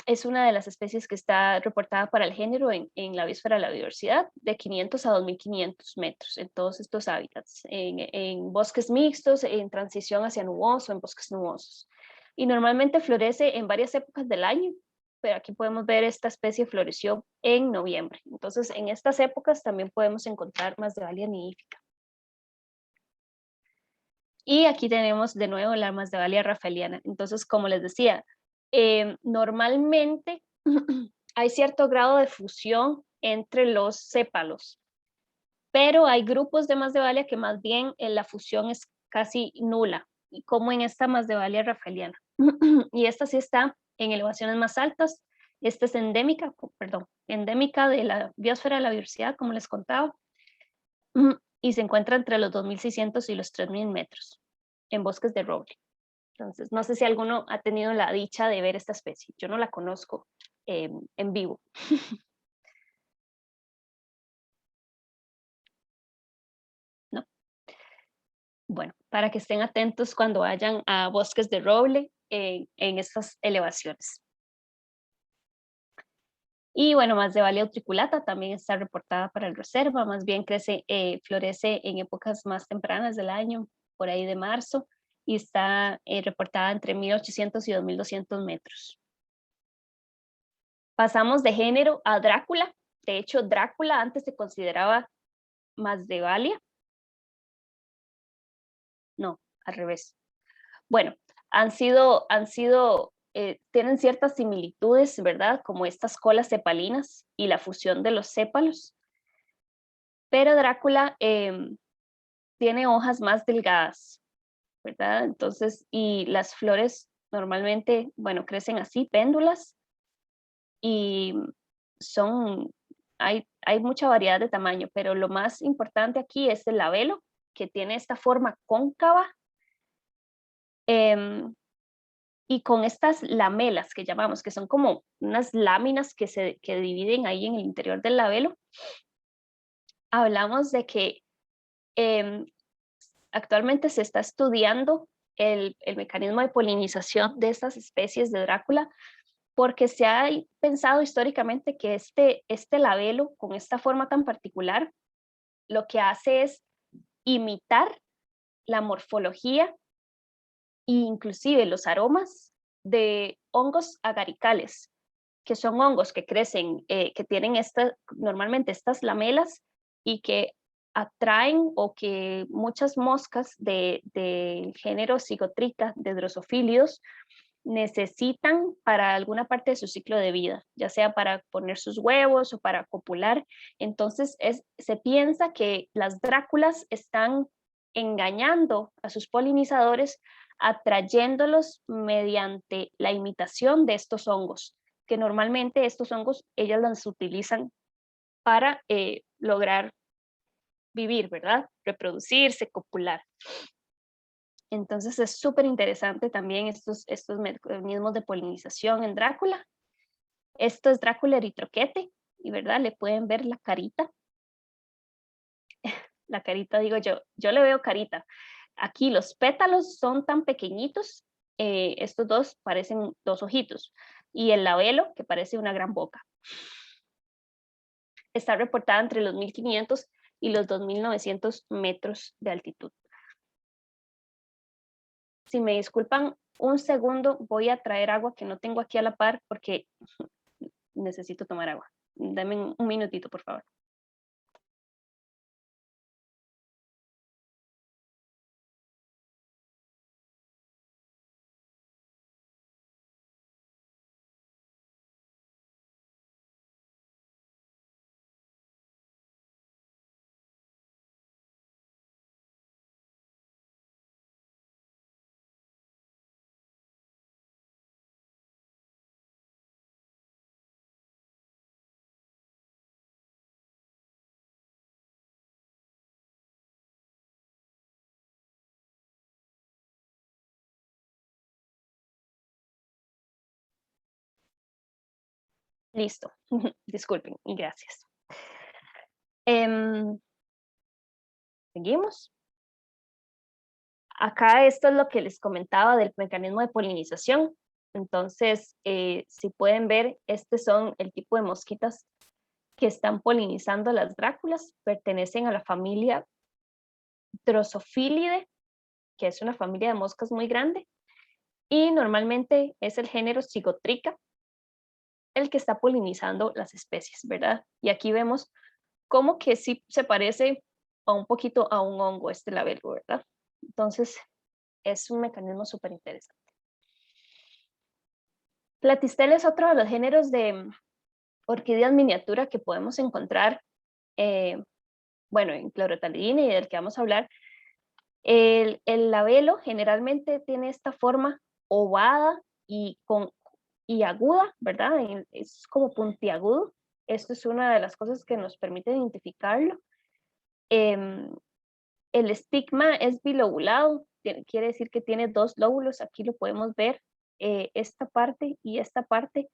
es una de las especies que está reportada para el género en la biosfera de la biodiversidad, de 500 a 2500 metros en todos estos hábitats, en bosques mixtos, en transición hacia nuboso, en bosques nubosos. Y normalmente florece en varias épocas del año, pero aquí podemos ver esta especie floreció en noviembre. Entonces, en estas épocas también podemos encontrar Masdevallia nidífica. Y aquí tenemos de nuevo la Masdevallia rafaeliana. Entonces, como les decía, normalmente hay cierto grado de fusión entre los sépalos, pero hay grupos de Masdevallia que más bien la fusión es casi nula, como en esta Masdevallia rafaeliana. Y esta sí está en elevaciones más altas. Esta es endémica de la biosfera de la biodiversidad, como les contaba, y se encuentra entre los 2600 y los 3000 metros en bosques de roble. Entonces, no sé si alguno ha tenido la dicha de ver esta especie. Yo no la conozco en vivo. No. Bueno, para que estén atentos cuando vayan a bosques de roble en estas elevaciones. Y bueno, Masdevallia utriculata también está reportada para el reserva, más bien florece en épocas más tempranas del año, por ahí de marzo, y está reportada entre 1800 y 2200 metros. Pasamos de género a Drácula. De hecho, Drácula antes se consideraba Masdevallia. No, al revés. Bueno, tienen ciertas similitudes, ¿verdad? Como estas colas sepalinas y la fusión de los sépalos. Pero Drácula tiene hojas más delgadas, ¿verdad? Entonces, y las flores normalmente, bueno, crecen así, péndulas, y hay hay mucha variedad de tamaño, pero lo más importante aquí es el labelo, que tiene esta forma cóncava, y con estas lamelas que llamamos, que son como unas láminas que dividen ahí en el interior del labelo. Hablamos de que actualmente se está estudiando el mecanismo de polinización de estas especies de Drácula, porque se ha pensado históricamente que este labelo con esta forma tan particular lo que hace es imitar la morfología e inclusive los aromas de hongos agaricales, que son hongos que crecen, que tienen normalmente estas lamelas y que atraen o que muchas moscas del género Cigotrica de drosofílidos necesitan para alguna parte de su ciclo de vida, ya sea para poner sus huevos o para copular. Entonces se piensa que las dráculas están engañando a sus polinizadores, atrayéndolos mediante la imitación de estos hongos, que normalmente estos hongos ellas las utilizan para lograr vivir, ¿verdad? Reproducirse, copular. Entonces es súper interesante también estos mecanismos de polinización en Drácula. Esto es Drácula eritroquete, y verdad, le pueden ver la carita. La carita, digo yo le veo carita. Aquí los pétalos son tan pequeñitos, estos dos parecen dos ojitos, y el labelo, que parece una gran boca. Está reportada entre los 1500 y los 2900 metros de altitud. Si me disculpan un segundo, voy a traer agua que no tengo aquí a la par porque necesito tomar agua. Dame un minutito, por favor. Listo. Disculpen y gracias. Seguimos. Acá esto es lo que les comentaba del mecanismo de polinización. Entonces, si pueden ver, estos son el tipo de mosquitas que están polinizando las dráculas. Pertenecen a la familia Drosophilidae, que es una familia de moscas muy grande. Y normalmente es el género Cigotrica el que está polinizando las especies, ¿verdad? Y aquí vemos cómo que sí se parece a un poquito a un hongo este labelo, ¿verdad? Entonces, es un mecanismo súper interesante. Platistel es otro de los géneros de orquídeas miniatura que podemos encontrar, bueno, en clorotalidina y del que vamos a hablar. El labelo generalmente tiene esta forma ovada y aguda, ¿verdad? Es como puntiagudo. Esto es una de las cosas que nos permite identificarlo. El estigma es bilobulado, quiere decir que tiene dos lóbulos, aquí lo podemos ver, esta parte y esta parte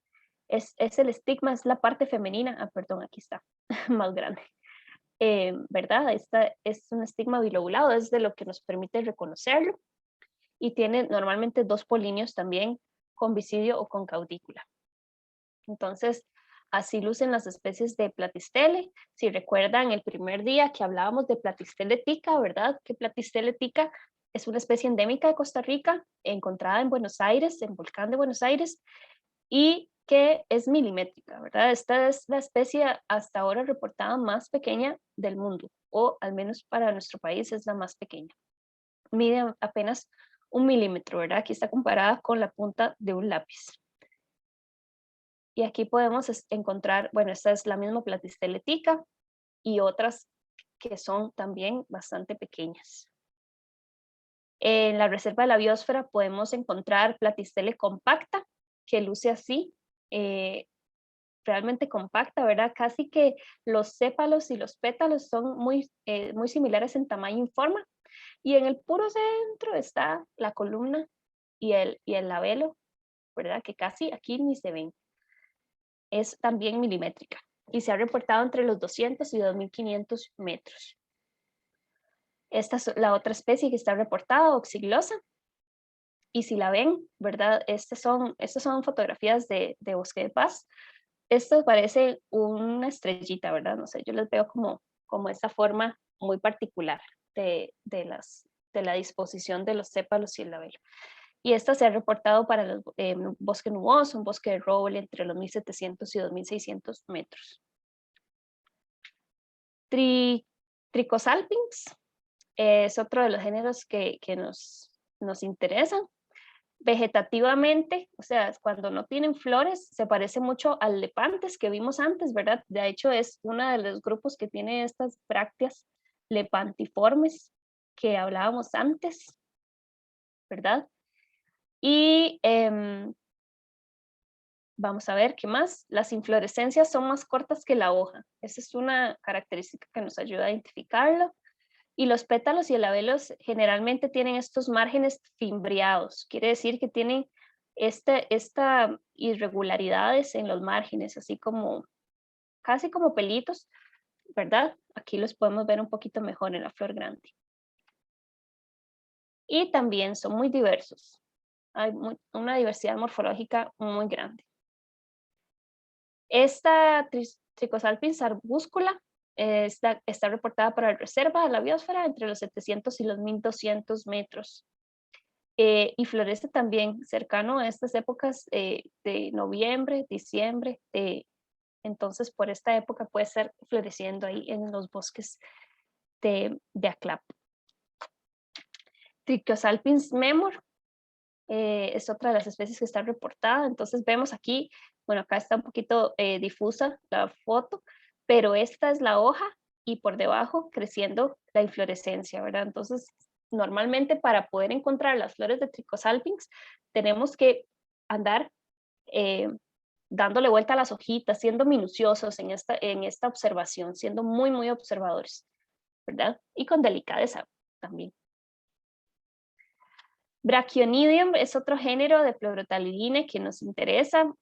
es el estigma, es la parte femenina, perdón, aquí está, más grande. ¿Verdad? Esta es un estigma bilobulado, es de lo que nos permite reconocerlo, y tiene normalmente dos polinios también, con visidio o con caudícula. Entonces, así lucen las especies de Platistele. Si recuerdan el primer día que hablábamos de Platistele tica, ¿verdad? Que Platistele tica es una especie endémica de Costa Rica, encontrada en Buenos Aires, en Volcán de Buenos Aires, y que es milimétrica, ¿verdad? Esta es la especie hasta ahora reportada más pequeña del mundo, o al menos para nuestro país es la más pequeña. Mide apenas 1 milímetro, ¿verdad? Aquí está comparada con la punta de un lápiz. Y aquí podemos encontrar, bueno, esta es la misma Platistele tica y otras que son también bastante pequeñas. En la reserva de la biosfera podemos encontrar Platistele compacta, que luce así. realmente compacta, ¿verdad? Casi que los sépalos y los pétalos son muy similares en tamaño y forma. Y en el puro centro está la columna y el labelo, ¿verdad? Que casi aquí ni se ven. Es también milimétrica y se ha reportado entre los 200 y 2500 metros. Esta es la otra especie que está reportada, oxiglosa. Y si la ven, ¿verdad? Estas son fotografías de Bosque de Paz. Esto parece una estrellita, ¿verdad? No sé, yo les veo como esa forma muy particular de la disposición de los sépalos y el labelo. Y esta se ha reportado para el bosque nuboso, un bosque de roble entre los 1700 y 2600 metros. Trichosalpines es otro de los géneros que nos interesan. Vegetativamente, o sea, cuando no tienen flores, se parece mucho al lepantes que vimos antes, ¿verdad? De hecho, es uno de los grupos que tiene estas brácteas lepantiformes que hablábamos antes, ¿verdad? Y vamos a ver qué más. Las inflorescencias son más cortas que la hoja. Esa es una característica que nos ayuda a identificarlo. Y los pétalos y el labelo generalmente tienen estos márgenes fimbriados. Quiere decir que tienen esta irregularidades en los márgenes, así como, casi como pelitos, ¿verdad? Aquí los podemos ver un poquito mejor en la flor grande. Y también son muy diversos. Hay una diversidad morfológica muy grande. Esta Trichosalpines arbuscula está reportada para la reserva de la biosfera entre los 700 y los 1200 metros. Y florece también cercano a estas épocas de noviembre, diciembre. Entonces, por esta época puede estar floreciendo ahí en los bosques de Aclap. Trichosalpines memor es otra de las especies que está reportada. Entonces vemos aquí, bueno, acá está un poquito difusa la foto, pero esta es la hoja y por debajo creciendo la inflorescencia, ¿verdad? Entonces, normalmente para poder encontrar las flores de Trichosalpines tenemos que andar dándole vuelta a las hojitas, siendo minuciosos en esta observación, siendo muy, muy observadores, ¿verdad? Y con delicadeza también. Brachionidium es otro género de Pleurotalidine que nos interesa.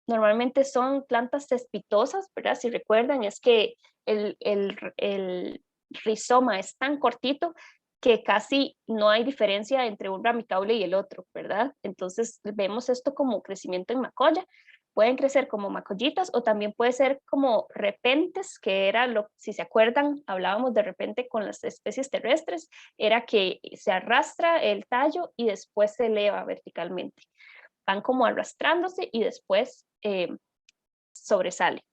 Normalmente son plantas cespitosas, ¿verdad? Si recuerdan, es que el rizoma es tan cortito que casi no hay diferencia entre un ramicaule y el otro, ¿verdad? Entonces vemos esto como crecimiento en macolla. Pueden crecer como macollitas o también puede ser como repentes, que era si se acuerdan, hablábamos de repente con las especies terrestres, era que se arrastra el tallo y después se eleva verticalmente. Van como arrastrándose y después sobresale.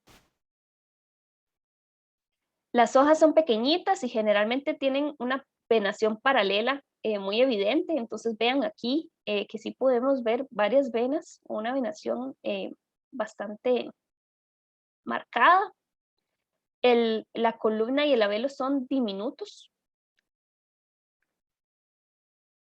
Las hojas son pequeñitas y generalmente tienen una venación paralela muy evidente. Entonces vean aquí que sí podemos ver varias venas, una venación bastante marcada. La columna y el labelo son diminutos.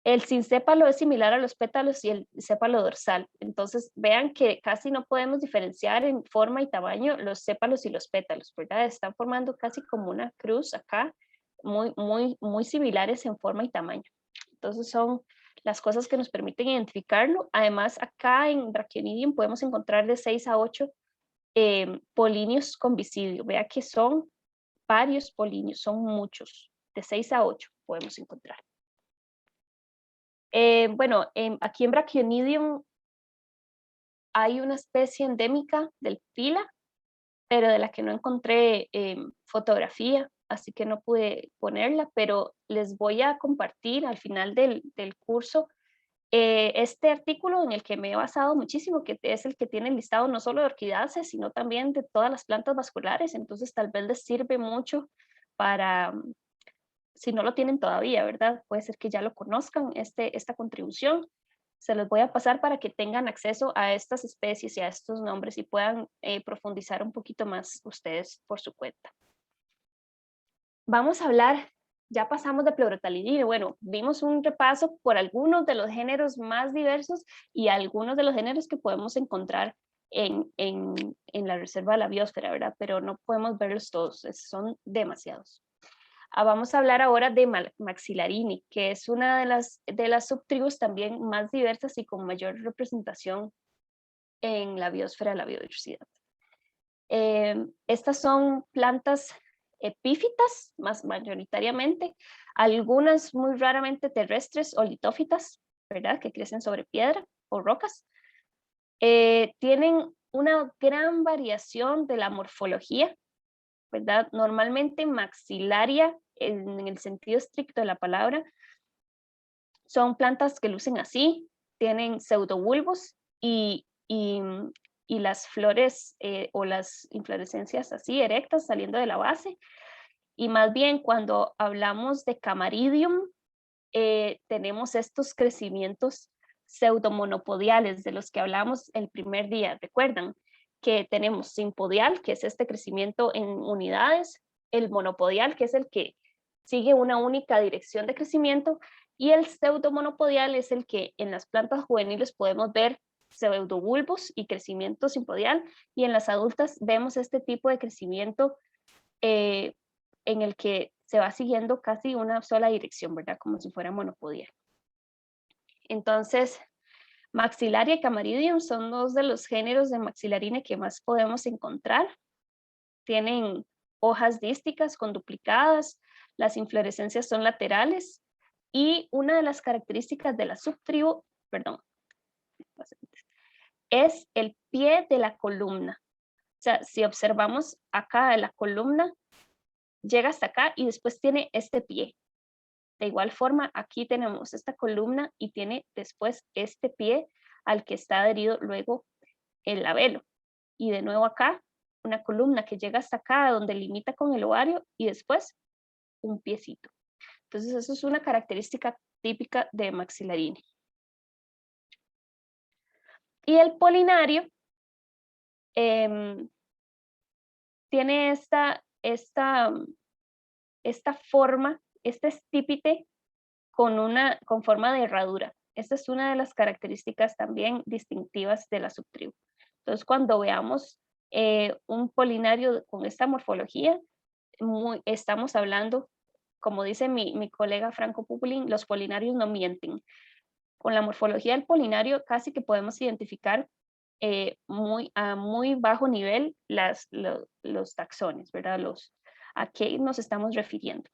El sinsépalo es similar a los pétalos y el sépalo dorsal. Entonces vean que casi no podemos diferenciar en forma y tamaño los sépalos y los pétalos, ¿verdad? Están formando casi como una cruz acá, muy, muy, muy similares en forma y tamaño. Entonces son las cosas que nos permiten identificarlo. Además, acá en Brachionidium podemos encontrar de 6 a 8 polinios con visidio. Vea que son varios polinios, son muchos. De 6 a 8 podemos encontrar. Bueno, aquí en Brachionidium hay una especie endémica del pila, pero de la que no encontré fotografía, así que no pude ponerla, pero les voy a compartir al final del curso este artículo en el que me he basado muchísimo, que es el que tiene el listado no solo de orquidáceas, sino también de todas las plantas vasculares. Entonces tal vez les sirve mucho para, si no lo tienen todavía, ¿verdad? Puede ser que ya lo conozcan, esta contribución. Se los voy a pasar para que tengan acceso a estas especies y a estos nombres y puedan profundizar un poquito más ustedes por su cuenta. Vamos a hablar, ya pasamos de Pleurotalidine. Bueno, vimos un repaso por algunos de los géneros más diversos y algunos de los géneros que podemos encontrar en la reserva de la biosfera, ¿verdad? Pero no podemos verlos todos, son demasiados. Vamos a hablar ahora de Maxillarini, que es una de las subtribus también más diversas y con mayor representación en la biosfera de la biodiversidad. Estas son plantas epífitas, más mayoritariamente, algunas muy raramente terrestres o litófitas, ¿verdad? Que crecen sobre piedra o rocas. Tienen una gran variación de la morfología, ¿verdad? Normalmente maxilaria, en el sentido estricto de la palabra, son plantas que lucen así, tienen pseudobulbos y las flores o las inflorescencias así erectas saliendo de la base. Y más bien cuando hablamos de Camaridium, tenemos estos crecimientos pseudomonopodiales de los que hablamos el primer día. Recuerdan que tenemos simpodial, que es este crecimiento en unidades, el monopodial, que es el que sigue una única dirección de crecimiento, y el pseudomonopodial es el que en las plantas juveniles podemos ver pseudobulbos y crecimiento simpodial, y en las adultas vemos este tipo de crecimiento en el que se va siguiendo casi una sola dirección, ¿verdad? Como si fuera monopodial. Entonces, Maxillaria y Camaridium son dos de los géneros de Maxillarina que más podemos encontrar. Tienen hojas dísticas con duplicadas, las inflorescencias son laterales y una de las características de la subtribu, es el pie de la columna. O sea, si observamos acá la columna, llega hasta acá y después tiene este pie. De igual forma, aquí tenemos esta columna y tiene después este pie al que está adherido luego el labelo. Y de nuevo acá, una columna que llega hasta acá donde limita con el ovario y después un piecito. Entonces, eso es una característica típica de Maxillarini. Y el polinario tiene esta forma, este estípite con forma de herradura. Esta es una de las características también distintivas de la subtribu. Entonces, cuando veamos un polinario con esta morfología, estamos hablando, como dice mi colega Franco Pupulin, los polinarios no mienten. Con la morfología del polinario casi que podemos identificar a muy bajo nivel los taxones, ¿verdad? ¿A qué nos estamos refiriendo?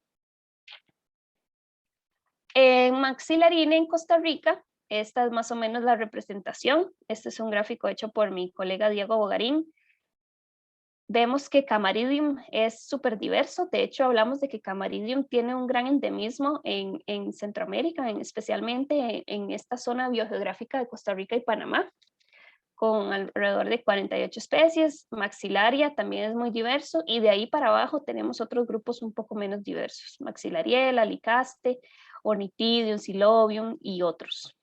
En Maxillarina en Costa Rica, esta es más o menos la representación. Este es un gráfico hecho por mi colega Diego Bogarín. Vemos que Camaridium es súper diverso. De hecho, hablamos de que Camaridium tiene un gran endemismo en Centroamérica, especialmente en esta zona biogeográfica de Costa Rica y Panamá, con alrededor de 48 especies. Maxillaria también es muy diverso, y de ahí para abajo tenemos otros grupos un poco menos diversos: Maxillariella, Licaste, Ornithidium, Silobium y otros.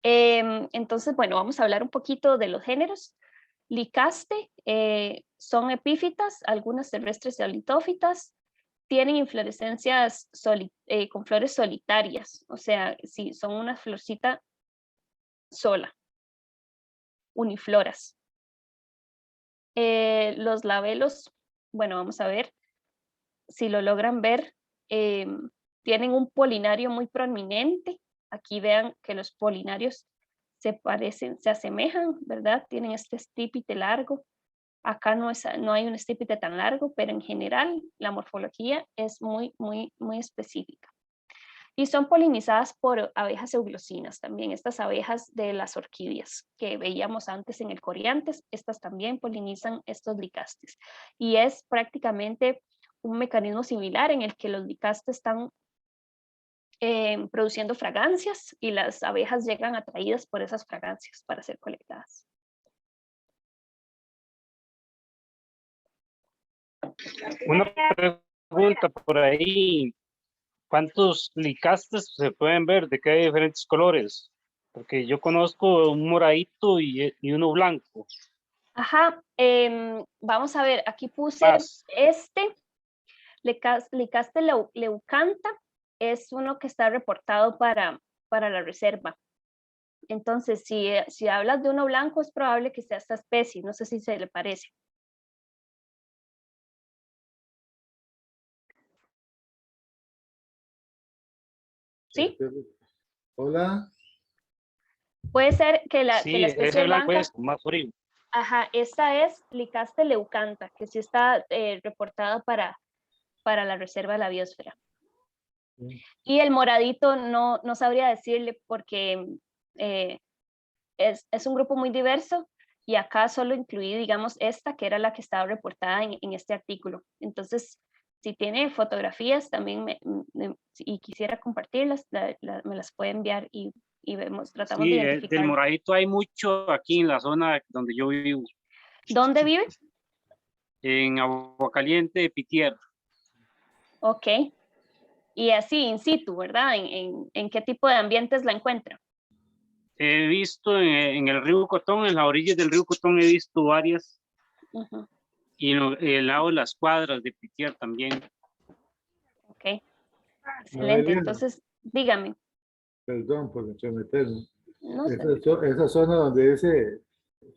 Entonces, bueno, vamos a hablar un poquito de los géneros. Licaste son epífitas, algunas terrestres y litófitas. Tienen inflorescencias con flores solitarias, o sea, sí, son una florcita sola, unifloras. Los labelos, bueno, vamos a ver si lo logran ver, tienen un polinario muy prominente. Aquí vean que los polinarios se parecen, se asemejan, ¿verdad? Tienen este estípite largo. Acá no hay un estípite tan largo, pero en general la morfología es muy específica. Y son polinizadas por abejas euglosinas también, estas abejas de las orquídeas que veíamos antes en el coriantes, estas también polinizan estos licastes. Y es prácticamente un mecanismo similar en el que los licastes están produciendo fragancias y las abejas llegan atraídas por esas fragancias para ser colectadas. Una pregunta por ahí: ¿cuántos licastes se pueden ver? ¿De qué hay diferentes colores? Porque yo conozco un moradito y uno blanco. Ajá, vamos a ver, aquí puse Licaste leucanta, es uno que está reportado para la reserva. Entonces, si hablas de uno blanco, es probable que sea esta especie. No sé si se le parece. ¿Sí? Hola. Puede ser que la Sí, especie ese blanco blanca, es más frío. ajá, esta es Licaste leucantha, que sí está reportada para la Reserva de la Biosfera. Y el moradito no sabría decirle porque es un grupo muy diverso y acá solo incluí, digamos, esta que era la que estaba reportada en este artículo. Entonces, si tiene fotografías también y quisiera compartirlas, me las puede enviar y tratamos de Sí, del identificar. moradito hay mucho aquí en la zona donde yo vivo, ¿Dónde vive? en Aguacaliente, Pitier. Ok. Y así, in situ, ¿verdad? ¿En qué tipo de ambientes la encuentra? He visto en el río Cotón, en las orillas del río Cotón, he visto varias. Uh-huh. Y en el lado de las cuadras de Pitier también. Ok. Excelente. Noelia. Entonces, dígame. Perdón por meterme. No sé. Esa zona donde ese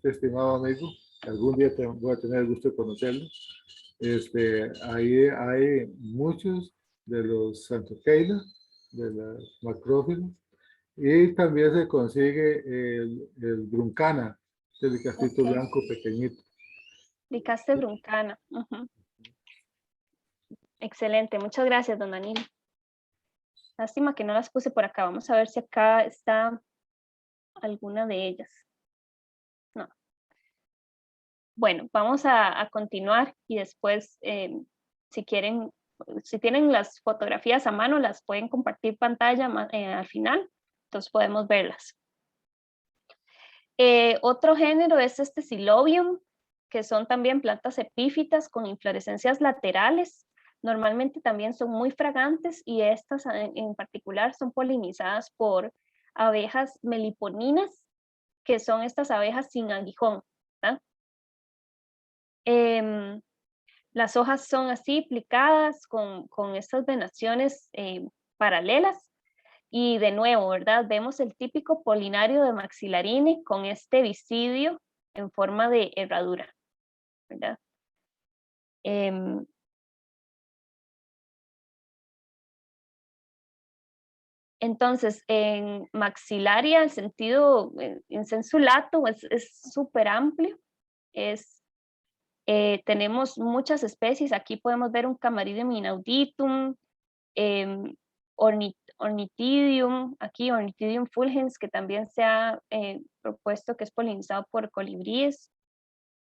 estimado amigo, algún día voy a tener el gusto de conocerlo, ahí hay muchos de los Santoqueila, de las macrófilas, y también se consigue el Bruncana, el castito Ok. blanco pequeñito. Licaste bruncana. Uh-huh. Excelente. Muchas gracias, don Danilo. Lástima que no las puse por acá. Vamos a ver si acá está alguna de ellas. No. Bueno, vamos a continuar y después, si quieren, si tienen las fotografías a mano, las pueden compartir pantalla al final, entonces podemos verlas. Otro género es este Xylobium, que son también plantas epífitas con inflorescencias laterales. Normalmente también son muy fragantes y estas en particular son polinizadas por abejas meliponinas, que son estas abejas sin aguijón, ¿verdad? Las hojas son así plicadas con estas venaciones paralelas y de nuevo, ¿verdad? Vemos el típico polinario de Maxillarine con este visidio en forma de herradura, ¿verdad? Entonces, en maxilaria, el sentido en sensu lato es súper amplio. Tenemos muchas especies. Aquí podemos ver un Camaridum inauditum, Ornithidium, aquí Ornithidium fulgens, que también se ha propuesto que es polinizado por colibríes,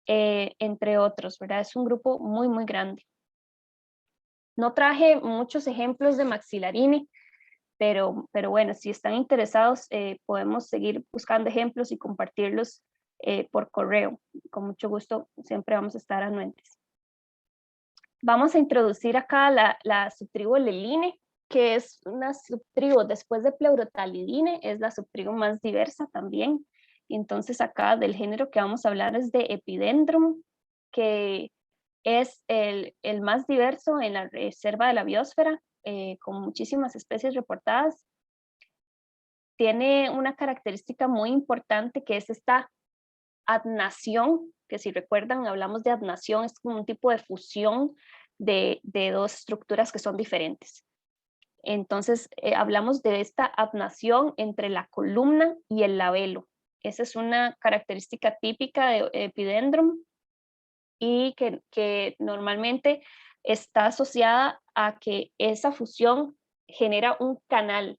entre otros, ¿verdad? Es un grupo muy, muy grande. No traje muchos ejemplos de Maxillarine, pero bueno, si están interesados, podemos seguir buscando ejemplos y compartirlos por correo. Con mucho gusto, siempre vamos a estar anuentes. Vamos a introducir acá la subtribu Leline, que es una subtribu después de Pleurotalidine, es la subtribu más diversa también. Entonces acá del género que vamos a hablar es de Epidendrum, que es el más diverso en la Reserva de la Biosfera, con muchísimas especies reportadas. Tiene una característica muy importante que es esta adnación, que si recuerdan hablamos de adnación, es como un tipo de fusión de dos estructuras que son diferentes. Entonces hablamos de esta adnación entre la columna y el labelo. Esa es una característica típica de Epidendrum y que normalmente está asociada a que esa fusión genera un canal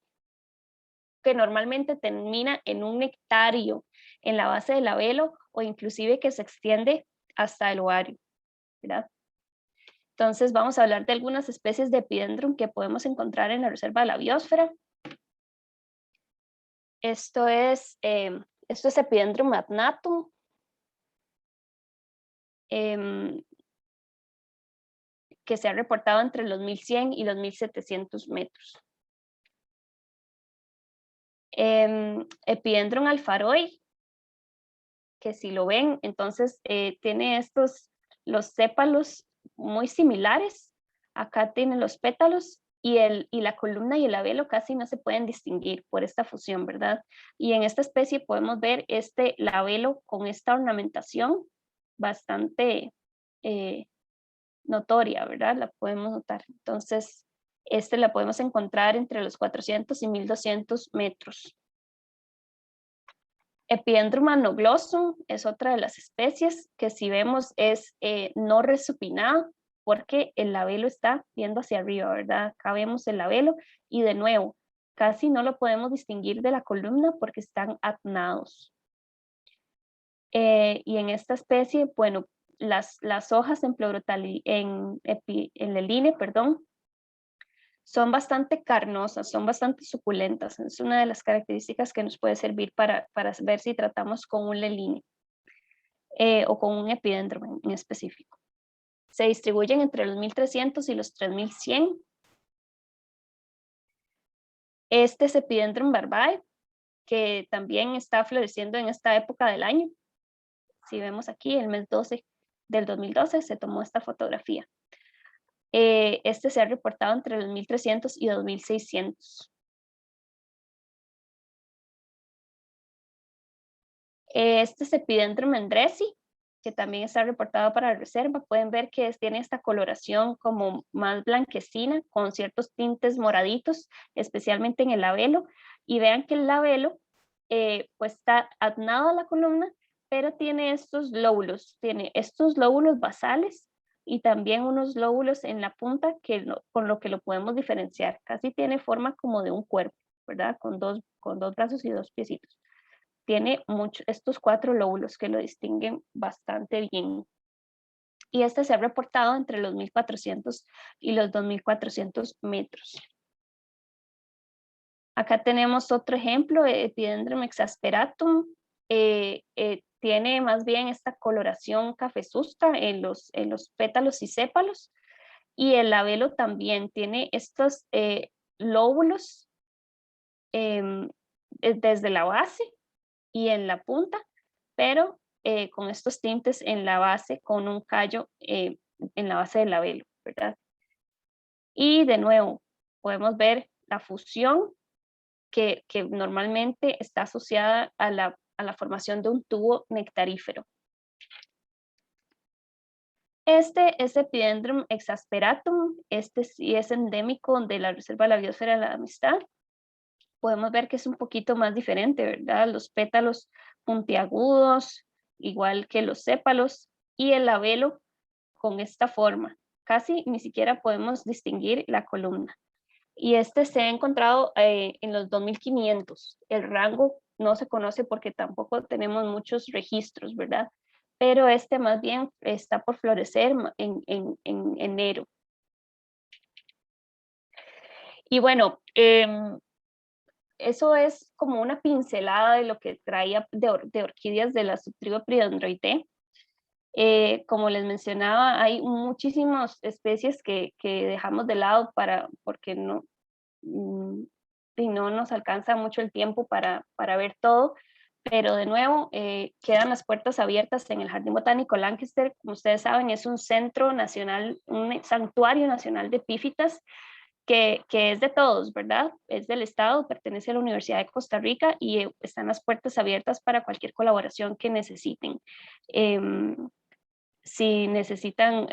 que normalmente termina en un nectario en la base del labelo o inclusive que se extiende hasta el ovario, ¿verdad? Entonces vamos a hablar de algunas especies de Epidendrum que podemos encontrar en la Reserva de la Biosfera. Esto es Epidendrum adnatum. Que se ha reportado entre los 1100 y los 1700 metros. Epidendrum alfaroi, que si lo ven, entonces tiene los sépalos muy similares. Acá tiene los pétalos y la columna y el labelo casi no se pueden distinguir por esta fusión, ¿verdad? Y en esta especie podemos ver este labelo con esta ornamentación bastante notoria, ¿verdad? La podemos notar. Entonces, la podemos encontrar entre los 400 y 1200 metros. Epidendrum anoglossum es otra de las especies que, si vemos, es no resupinado, porque el labelo está viendo hacia arriba, ¿verdad? Acá vemos el labelo y, de nuevo, casi no lo podemos distinguir de la columna porque están apnados. Y en esta especie, bueno, las hojas en Leline, perdón, son bastante carnosas, son bastante suculentas. Es una de las características que nos puede servir para ver si tratamos con un Leline o con un epidendrum en específico. Se distribuyen entre los 1300 y los 3100. Este es Epidendrum barbae, que también está floreciendo en esta época del año. Si vemos aquí, el mes 12 del 2012 se tomó esta fotografía. Este se ha reportado entre los 1300 y 2600. Este es Epidendrum endresi, que también está reportado para la reserva. Pueden ver que tiene esta coloración como más blanquecina, con ciertos tintes moraditos, especialmente en el labelo. Y vean que el labelo pues está apnado a la columna, pero tiene estos lóbulos basales y también unos lóbulos en la punta con lo que lo podemos diferenciar. Casi tiene forma como de un cuerpo, ¿verdad? Con dos brazos y 2 piecitos. Tiene estos 4 lóbulos que lo distinguen bastante bien. Y este se ha reportado entre los 1400 y los 2400 metros. Acá tenemos otro ejemplo, Epidendrum exasperatum. Tiene más bien esta coloración cafezusca en los pétalos y sépalos. Y el labelo también tiene estos lóbulos desde la base y en la punta, pero con estos tintes en la base, con un callo en la base del labelo, ¿verdad? Y de nuevo, podemos ver la fusión que normalmente está asociada a la formación de un tubo nectarífero. Este es Epidendrum exasperatum. Este sí es endémico de la Reserva de la Biosfera de la Amistad. Podemos ver que es un poquito más diferente, ¿verdad? Los pétalos puntiagudos, igual que los sépalos, y el labelo con esta forma. Casi ni siquiera podemos distinguir la columna. Y este se ha encontrado en los 2500. El rango no se conoce porque tampoco tenemos muchos registros, ¿verdad? Pero este más bien está por florecer en enero. Y bueno, eso es como una pincelada de lo que traía de orquídeas de la subtribu Pridendroideae. Como les mencionaba, hay muchísimas especies que dejamos de lado porque no nos alcanza mucho el tiempo para ver todo, pero de nuevo quedan las puertas abiertas en el Jardín Botánico Lancaster. Como ustedes saben, es un centro nacional, un santuario nacional de epífitas que es de todos, ¿verdad? Es del Estado, pertenece a la Universidad de Costa Rica y están las puertas abiertas para cualquier colaboración que necesiten. Si necesitan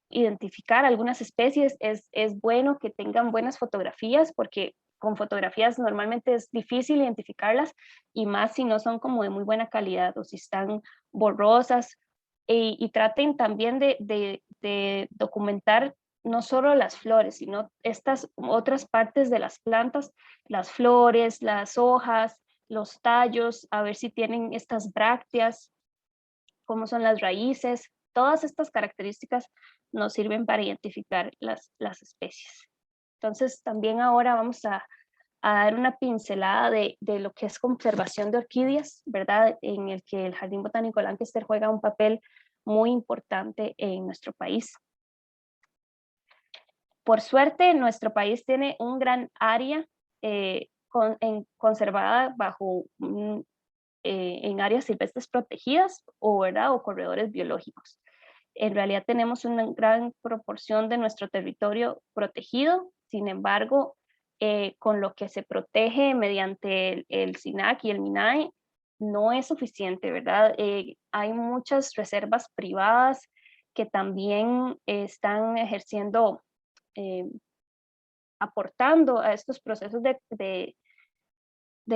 identificar algunas especies, es bueno que tengan buenas fotografías, porque con fotografías normalmente es difícil identificarlas, y más si no son como de muy buena calidad o si están borrosas. Y traten también de documentar no solo las flores, sino estas otras partes de las plantas, las flores, las hojas, los tallos, a ver si tienen estas brácteas, cómo son las raíces. Todas estas características nos sirven para identificar las especies. Entonces, también ahora vamos a dar una pincelada de lo que es conservación de orquídeas, ¿verdad? En el que el Jardín Botánico Lancaster juega un papel muy importante en nuestro país. Por suerte, nuestro país tiene un gran área conservada en áreas silvestres protegidas o corredores biológicos. En realidad tenemos una gran proporción de nuestro territorio protegido, Sin embargo, con lo que se protege mediante el SINAC y el MINAE, no es suficiente, ¿verdad? Hay muchas reservas privadas que también están ejerciendo, aportando a estos procesos de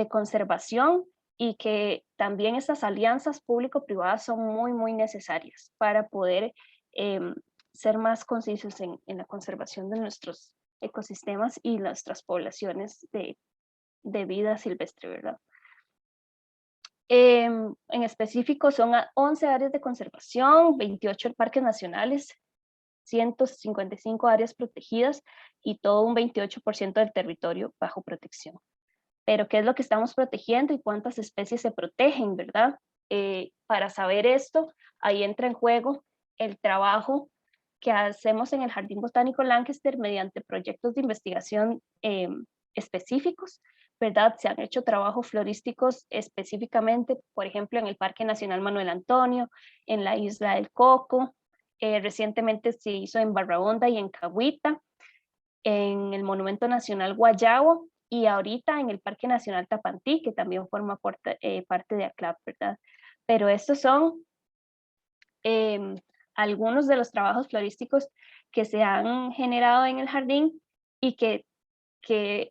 conservación, y que también estas alianzas público-privadas son muy, muy necesarias para poder ser más concisos en la conservación de nuestros ecosistemas y nuestras poblaciones de vida silvestre, ¿verdad? En específico son 11 áreas de conservación, 28 parques nacionales, 155 áreas protegidas y todo un 28% del territorio bajo protección. Pero ¿qué es lo que estamos protegiendo y cuántas especies se protegen, verdad? Para saber esto, ahí entra en juego el trabajo que hacemos en el Jardín Botánico Lancaster mediante proyectos de investigación específicos, ¿verdad? Se han hecho trabajos florísticos específicamente, por ejemplo, en el Parque Nacional Manuel Antonio, en la Isla del Coco, recientemente se hizo en Barra Honda y en Cahuita, en el Monumento Nacional Guayabo, y ahorita en el Parque Nacional Tapantí, que también forma parte de ACLAP, ¿verdad? Pero estos son algunos de los trabajos florísticos que se han generado en el jardín y que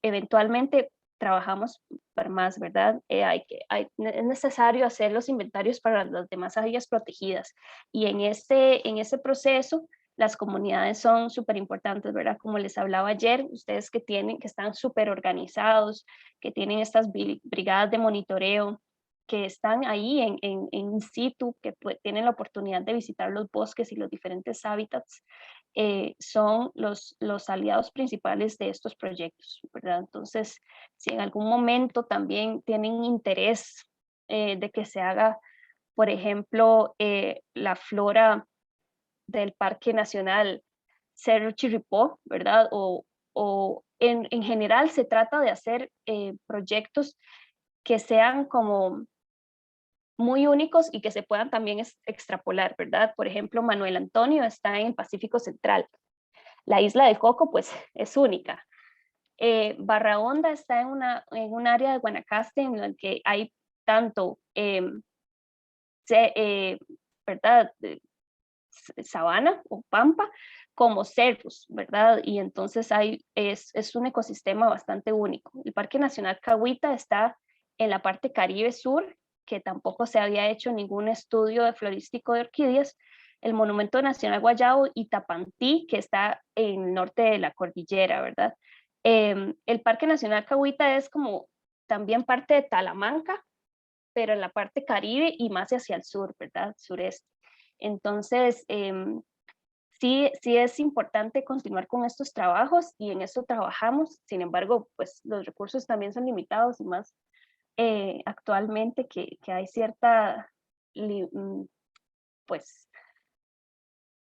eventualmente trabajamos para más, ¿verdad? Es necesario hacer los inventarios para las demás áreas protegidas, y en ese proceso las comunidades son súper importantes, ¿verdad? Como les hablaba ayer, ustedes que están súper organizados, que tienen estas brigadas de monitoreo, que están ahí in situ, que tienen la oportunidad de visitar los bosques y los diferentes hábitats, son los aliados principales de estos proyectos, ¿verdad? Entonces, si en algún momento también tienen interés de que se haga, por ejemplo, la flora del Parque Nacional Cerro Chirripó, ¿verdad? O en general se trata de hacer proyectos que sean como muy únicos y que se puedan también extrapolar, ¿verdad? Por ejemplo, Manuel Antonio está en el Pacífico Central. La Isla del Coco, pues, es única. Barra Honda está en un área de Guanacaste en la que hay tanto, ¿verdad? Sabana o pampa, como cerros, ¿verdad? Y entonces es un ecosistema bastante único. El Parque Nacional Cahuita está en la parte Caribe Sur, que tampoco se había hecho ningún estudio de florístico de orquídeas. El Monumento Nacional Guayabo y Tapantí, que está en el norte de la cordillera, ¿verdad? El Parque Nacional Cahuita es como también parte de Talamanca, pero en la parte Caribe y más hacia el sur, ¿verdad? Sureste. Entonces, sí es importante continuar con estos trabajos y en eso trabajamos. Sin embargo, pues los recursos también son limitados, y más actualmente que hay cierta, pues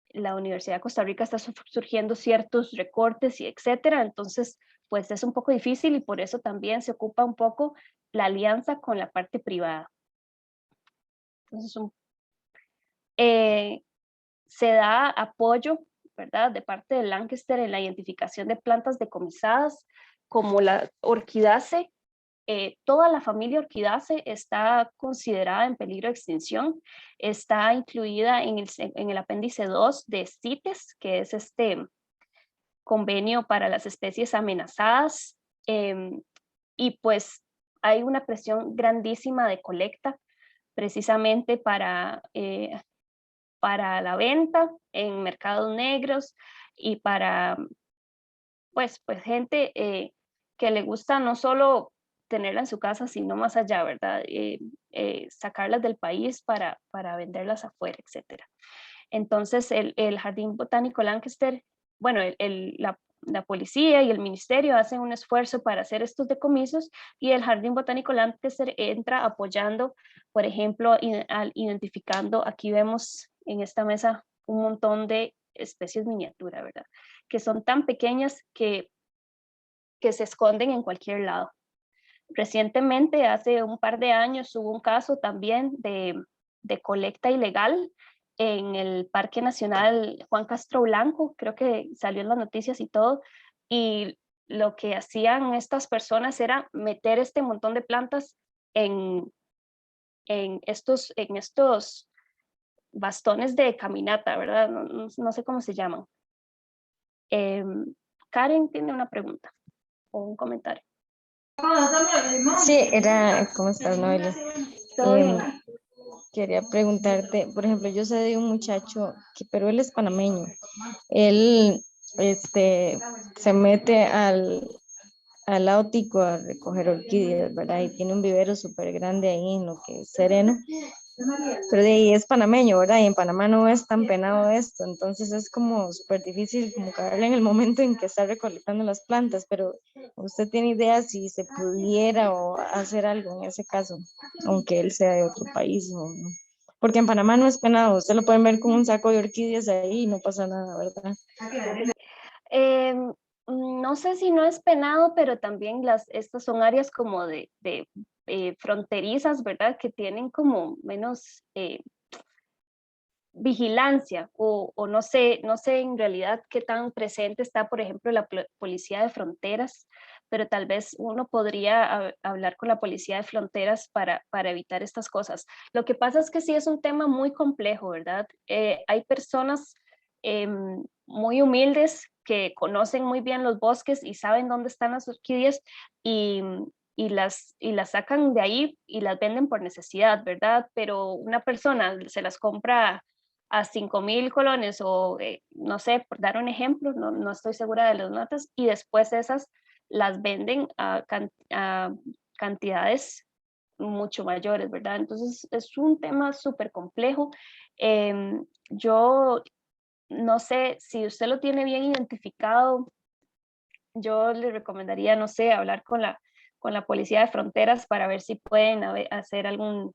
la Universidad de Costa Rica está surgiendo ciertos recortes y etcétera. Entonces, pues es un poco difícil, y por eso también se ocupa un poco la alianza con la parte privada. Entonces, se da apoyo, ¿verdad?, de parte de Lancaster en la identificación de plantas decomisadas como la orquidácea. Toda la familia Orchidaceae está considerada en peligro de extinción. Está incluida en el apéndice 2 de CITES, que es este convenio para las especies amenazadas. Y pues hay una presión grandísima de colecta precisamente para la venta en mercados negros y para pues gente que le gusta no solo tenerla en su casa, sino más allá, ¿verdad? Sacarlas del país para venderlas afuera, etcétera. Entonces, el Jardín Botánico Lancaster, bueno, la policía y el ministerio hacen un esfuerzo para hacer estos decomisos, y el Jardín Botánico Lancaster entra apoyando, por ejemplo, identificando, aquí vemos en esta mesa un montón de especies miniatura, ¿verdad? Que son tan pequeñas que se esconden en cualquier lado. Recientemente, hace un par de años, hubo un caso también de colecta ilegal en el Parque Nacional Juan Castro Blanco, creo que salió en las noticias y todo, y lo que hacían estas personas era meter este montón de plantas en estos bastones de caminata, ¿verdad? No sé cómo se llaman. Karen tiene una pregunta o un comentario. Sí, era, ¿cómo estás, Noelia? ¿Todo bien? Quería preguntarte, por ejemplo, yo sé de un muchacho, pero él es panameño. Él, se mete al Áutico a recoger orquídeas, ¿verdad? Y tiene un vivero súper grande ahí en lo que es Sereno. Pero de ahí es panameño, ¿verdad? Y en Panamá no es tan penado esto, entonces es como súper difícil como caerle en el momento en que está recolectando las plantas, pero ¿usted tiene idea si se pudiera o hacer algo en ese caso, aunque él sea de otro país o no? Porque en Panamá no es penado, usted lo pueden ver con un saco de orquídeas ahí y no pasa nada, ¿verdad? No sé si no es penado, pero también estas son áreas como de fronterizas, ¿verdad? Que tienen como menos vigilancia o no sé en realidad qué tan presente está, por ejemplo, la policía de fronteras, pero tal vez uno podría hablar con la policía de fronteras para evitar estas cosas. Lo que pasa es que sí es un tema muy complejo, ¿verdad? Hay personas muy humildes que conocen muy bien los bosques y saben dónde están las orquídeas y las sacan de ahí y las venden por necesidad, ¿verdad? Pero una persona se las compra a 5,000 colones o no sé, por dar un ejemplo, no estoy segura de las notas, y después esas las venden a cantidades mucho mayores, ¿verdad? Entonces es un tema súper complejo. Yo no sé si usted lo tiene bien identificado, yo le recomendaría, no sé, hablar con la policía de fronteras para ver si pueden hacer alguna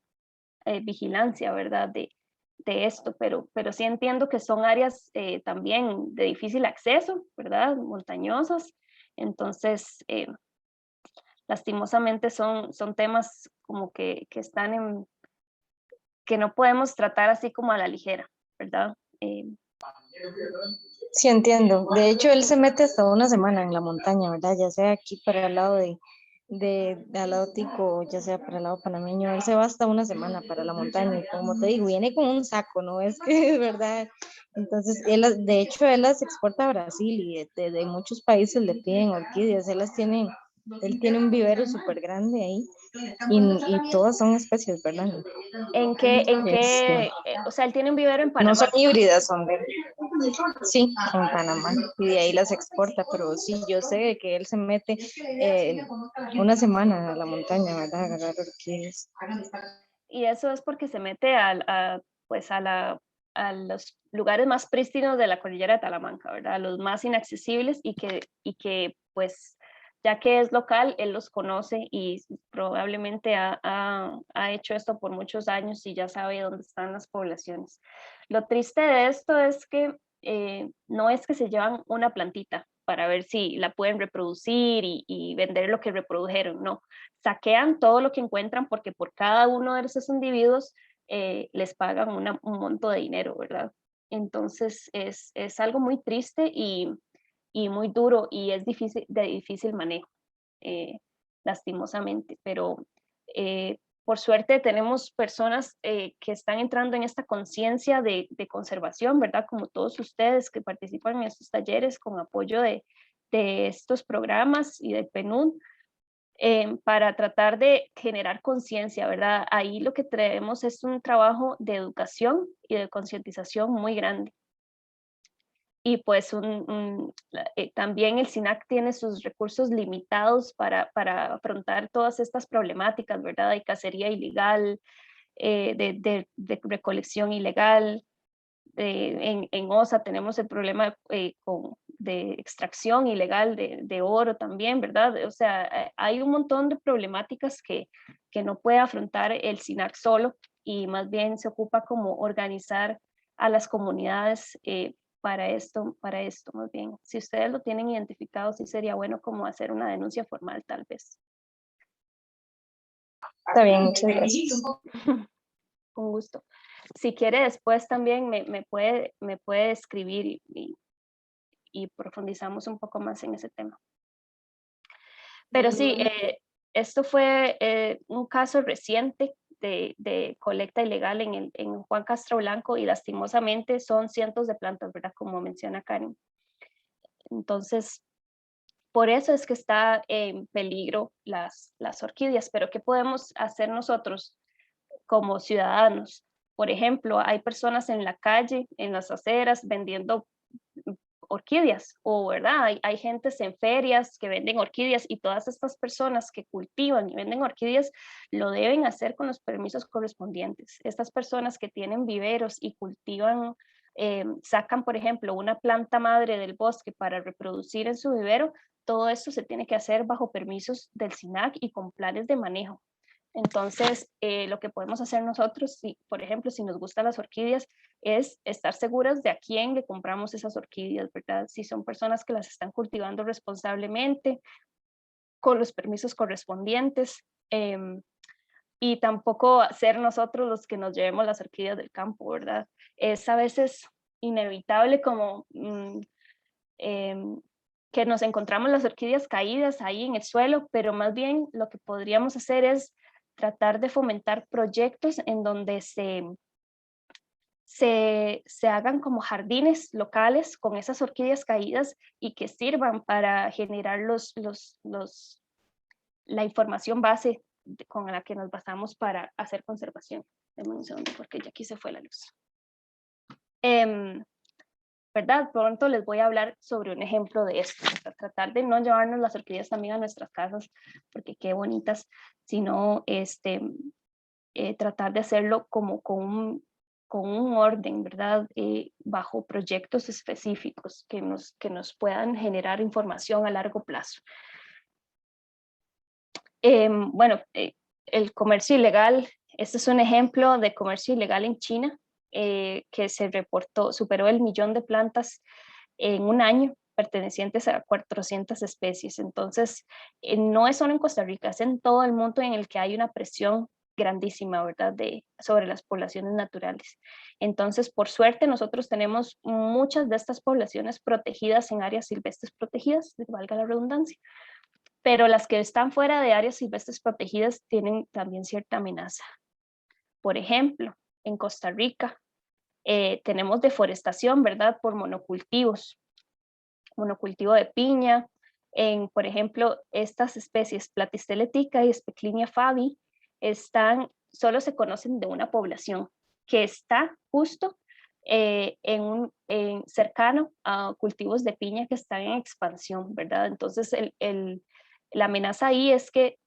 vigilancia, ¿verdad? De esto, pero sí entiendo que son áreas también de difícil acceso, ¿verdad? Montañosas. Entonces, lastimosamente son temas como que están que no podemos tratar así como a la ligera, ¿verdad? Sí, entiendo. De hecho, él se mete hasta una semana en la montaña, ¿verdad? Ya sea aquí para el lado al lado tico, ya sea para el lado panameño, él se va hasta una semana para la montaña y como te digo, viene con un saco, ¿no? Es que es verdad. Entonces, de hecho, él las exporta a Brasil y de muchos países le piden orquídeas, él tiene un vivero súper grande ahí y todas son especies, ¿verdad? O sea, él tiene un vivero en No son Panamá. híbridas, son de... Sí, en Panamá. Y de ahí las exporta, pero sí, yo sé que él se mete una semana a la montaña, ¿verdad? A agarrar orquídeas. Y eso es porque se mete pues a los lugares más prístinos de la cordillera de Talamanca, ¿verdad? Los más inaccesibles y que pues ya que es local, él los conoce y probablemente ha hecho esto por muchos años y ya sabe dónde están las poblaciones. Lo triste de esto es que no es que se llevan una plantita para ver si la pueden reproducir y vender lo que reprodujeron, no. Saquean todo lo que encuentran porque por cada uno de esos individuos les pagan un monto de dinero, ¿verdad? Entonces es algo muy triste y muy duro y es de difícil manejo, lastimosamente, pero por suerte tenemos personas que están entrando en esta conciencia de conservación, ¿verdad? Como todos ustedes que participan en estos talleres con apoyo de estos programas y de PNUD, para tratar de generar conciencia, ¿verdad? Ahí lo que traemos es un trabajo de educación y de concientización muy grande. Y pues también el SINAC tiene sus recursos limitados para afrontar todas estas problemáticas, ¿verdad? Hay cacería ilegal, de recolección ilegal. En OSA tenemos el problema de extracción ilegal de oro también, ¿verdad? O sea, hay un montón de problemáticas que no puede afrontar el SINAC solo y más bien se ocupa como organizar a las comunidades para esto más bien. Si ustedes lo tienen identificado, sí sería bueno como hacer una denuncia formal tal vez. Está bien, muchas gracias. Con gusto. Si quiere después también me puede escribir y profundizamos un poco más en ese tema. Pero sí, esto fue un caso reciente de colecta ilegal en Juan Castro Blanco y lastimosamente son cientos de plantas, ¿verdad? Como menciona Karen. Entonces, por eso es que está en peligro las orquídeas, pero ¿qué podemos hacer nosotros como ciudadanos? Por ejemplo, hay personas en la calle, en las aceras, vendiendo orquídeas, o verdad, hay gentes en ferias que venden orquídeas y todas estas personas que cultivan y venden orquídeas lo deben hacer con los permisos correspondientes. Estas personas que tienen viveros y cultivan, sacan, por ejemplo, una planta madre del bosque para reproducir en su vivero, todo esto se tiene que hacer bajo permisos del SINAC y con planes de manejo. Entonces, lo que podemos hacer nosotros, si, por ejemplo, si nos gustan las orquídeas, es estar seguras de a quién le compramos esas orquídeas, ¿verdad? Si son personas que las están cultivando responsablemente, con los permisos correspondientes, y tampoco ser nosotros los que nos llevemos las orquídeas del campo, ¿verdad? Es a veces inevitable como que nos encontramos las orquídeas caídas ahí en el suelo, pero más bien lo que podríamos hacer es tratar de fomentar proyectos en donde se hagan como jardines locales con esas orquídeas caídas y que sirvan para generar la información base con la que nos basamos para hacer conservación. Deme un segundo porque ya aquí se fue la luz. ¿Verdad? Pronto les voy a hablar sobre un ejemplo de esto, tratar de no llevarnos las orquídeas también a nuestras casas, porque qué bonitas, sino tratar de hacerlo como con un orden, ¿verdad? Bajo proyectos específicos que nos puedan generar información a largo plazo. Bueno, el comercio ilegal, este es un ejemplo de comercio ilegal en China, que se reportó, superó el 1.000.000 de plantas en un año, pertenecientes a 400 especies. Entonces, no es solo en Costa Rica, es en todo el mundo en el que hay una presión grandísima, ¿verdad?, sobre las poblaciones naturales. Entonces, por suerte, nosotros tenemos muchas de estas poblaciones protegidas en áreas silvestres protegidas, valga la redundancia, pero las que están fuera de áreas silvestres protegidas tienen también cierta amenaza. Por ejemplo, en Costa Rica tenemos deforestación, ¿verdad?, por monocultivos, monocultivo de piña. Por ejemplo, estas especies Platysteles tica y Speclinia fabi solo se conocen de una población que está justo cercano a cultivos de piña que están en expansión, ¿verdad? Entonces, la amenaza ahí es que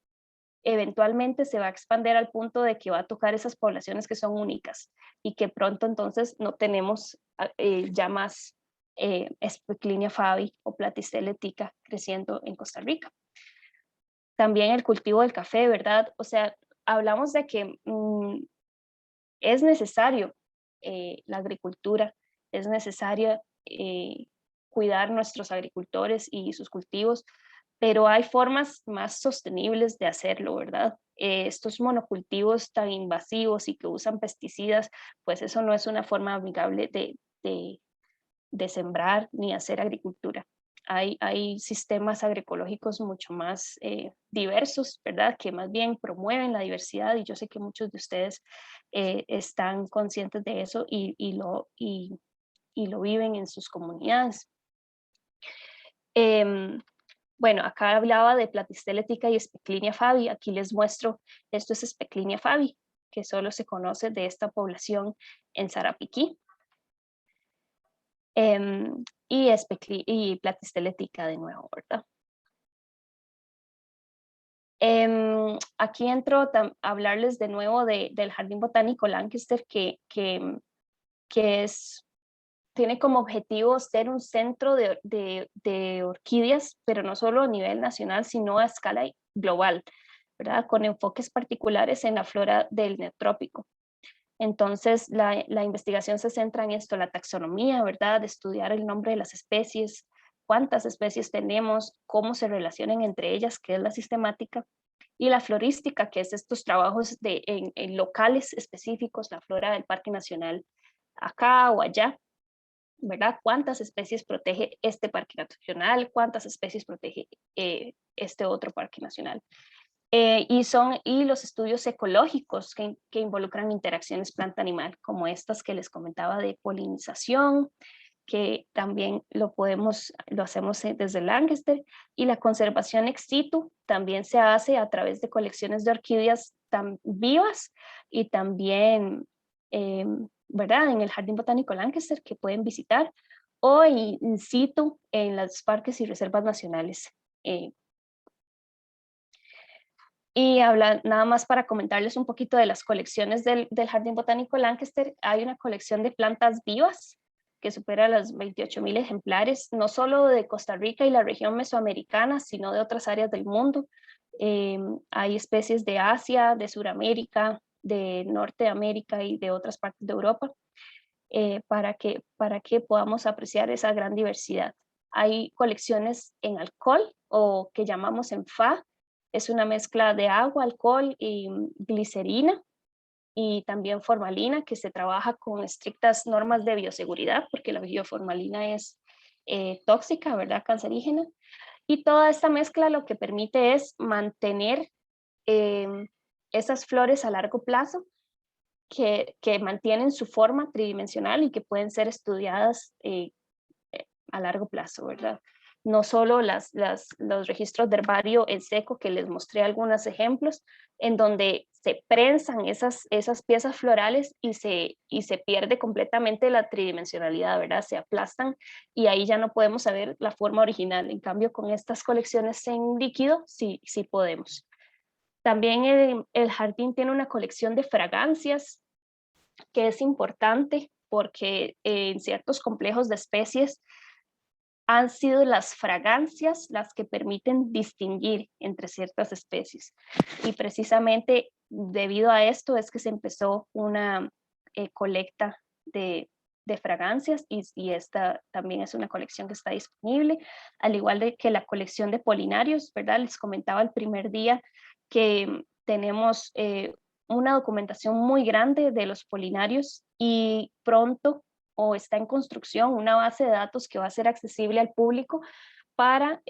eventualmente se va a expandir al punto de que va a tocar esas poblaciones que son únicas y que pronto entonces no tenemos ya más Speclinia fabi o Platysteles tica creciendo en Costa Rica. También el cultivo del café, ¿verdad? O sea, hablamos de que es necesario la agricultura, es necesario cuidar nuestros agricultores y sus cultivos, pero hay formas más sostenibles de hacerlo, ¿verdad? Estos monocultivos tan invasivos y que usan pesticidas, pues eso no es una forma amigable de sembrar ni hacer agricultura. Hay sistemas agroecológicos mucho más diversos, ¿verdad? Que más bien promueven la diversidad y yo sé que muchos de ustedes están conscientes de eso y lo viven en sus comunidades. Bueno, acá hablaba de Platysteles tica y Speclinia fabi. Aquí les muestro, esto es Speclinia fabi, que solo se conoce de esta población en Sarapiquí. Y Platysteles tica de nuevo, ¿verdad? Aquí entro a hablarles de nuevo del Jardín Botánico Lancaster, que tiene como objetivo ser un centro de orquídeas, pero no solo a nivel nacional, sino a escala global, ¿verdad? Con enfoques particulares en la flora del neotrópico. Entonces, la investigación se centra en esto, la taxonomía, ¿verdad? De estudiar el nombre de las especies, cuántas especies tenemos, cómo se relacionan entre ellas, qué es la sistemática, y la florística, que es estos trabajos en locales específicos, la flora del Parque Nacional acá o allá, ¿verdad? ¿Cuántas especies protege este parque nacional? ¿Cuántas especies protege este otro parque nacional? Y los estudios ecológicos que involucran interacciones planta-animal, como estas que les comentaba de polinización, que también lo hacemos desde Lancaster, y la conservación ex situ también se hace a través de colecciones de orquídeas tan vivas y también, ¿verdad? En el Jardín Botánico Lancaster, que pueden visitar, o in situ en los parques y reservas nacionales. Y nada más para comentarles un poquito de las colecciones del Jardín Botánico Lancaster. Hay una colección de plantas vivas que supera los 28,000 ejemplares, no solo de Costa Rica y la región mesoamericana, sino de otras áreas del mundo. Hay especies de Asia, de Sudamérica, de Norteamérica y de otras partes de Europa, para que podamos apreciar esa gran diversidad. Hay colecciones en alcohol, o que llamamos en FA. Es una mezcla de agua, alcohol y glicerina, y también formalina, que se trabaja con estrictas normas de bioseguridad, porque la bioformalina es tóxica, ¿verdad? Cancerígena. Y toda esta mezcla lo que permite es mantener esas flores a largo plazo, que mantienen su forma tridimensional y que pueden ser estudiadas a largo plazo, ¿verdad? No solo los registros de herbario en seco, que les mostré algunos ejemplos, en donde se prensan esas piezas florales y se pierde completamente la tridimensionalidad, ¿verdad? Se aplastan y ahí ya no podemos saber la forma original. En cambio, con estas colecciones en líquido, sí podemos. También el jardín tiene una colección de fragancias, que es importante porque en ciertos complejos de especies han sido las fragancias las que permiten distinguir entre ciertas especies. Y precisamente debido a esto es que se empezó una colecta de fragancias, y esta también es una colección que está disponible, al igual de que la colección de polinarios, ¿verdad? Les comentaba el primer día que tenemos una documentación muy grande de los polinarios, y pronto, o está en construcción, una base de datos que va a ser accesible al público para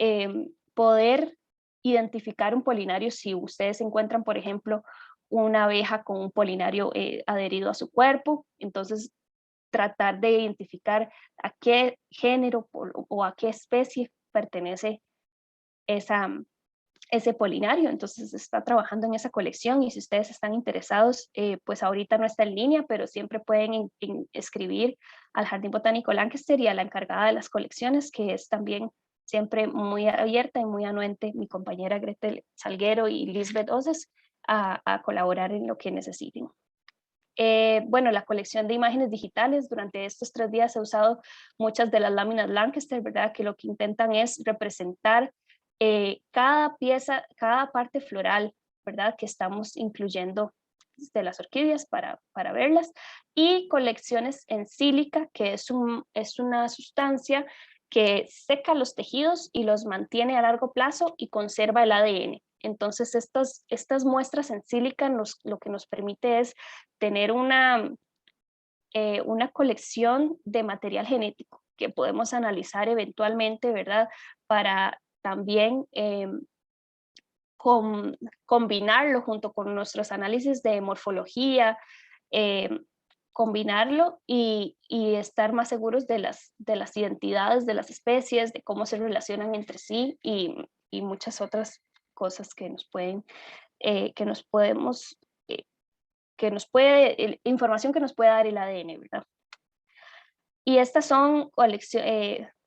poder identificar un polinario. Si ustedes encuentran, por ejemplo, una abeja con un polinario adherido a su cuerpo, entonces tratar de identificar a qué género o a qué especie pertenece ese polinario. Entonces está trabajando en esa colección, y si ustedes están interesados, pues ahorita no está en línea, pero siempre pueden escribir al Jardín Botánico Lancaster y a la encargada de las colecciones, que es también siempre muy abierta y muy anuente, mi compañera Gretel Salguero y Lisbeth Oces, a colaborar en lo que necesiten. Bueno, la colección de imágenes digitales, durante estos 3 días he usado muchas de las láminas Lancaster, ¿verdad? Que lo que intentan es representar cada pieza, cada parte floral, ¿verdad? Que estamos incluyendo de las orquídeas para verlas, y colecciones en sílica, que es una sustancia que seca los tejidos y los mantiene a largo plazo y conserva el ADN. Entonces estas muestras en sílica lo que nos permite es tener una colección de material genético que podemos analizar eventualmente, ¿verdad? Para también combinarlo junto con nuestros análisis de morfología, combinarlo y estar más seguros de las identidades de las especies, de cómo se relacionan entre sí, y muchas otras cosas que nos pueden, información que nos puede dar el ADN, ¿verdad? Y estas son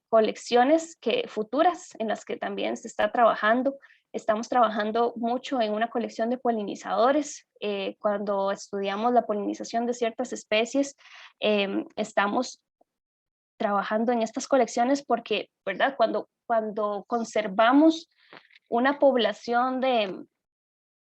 colecciones futuras en las que también se está trabajando. Estamos trabajando mucho en una colección de polinizadores. Cuando estudiamos la polinización de ciertas especies, estamos trabajando en estas colecciones porque, ¿verdad? Cuando conservamos una población de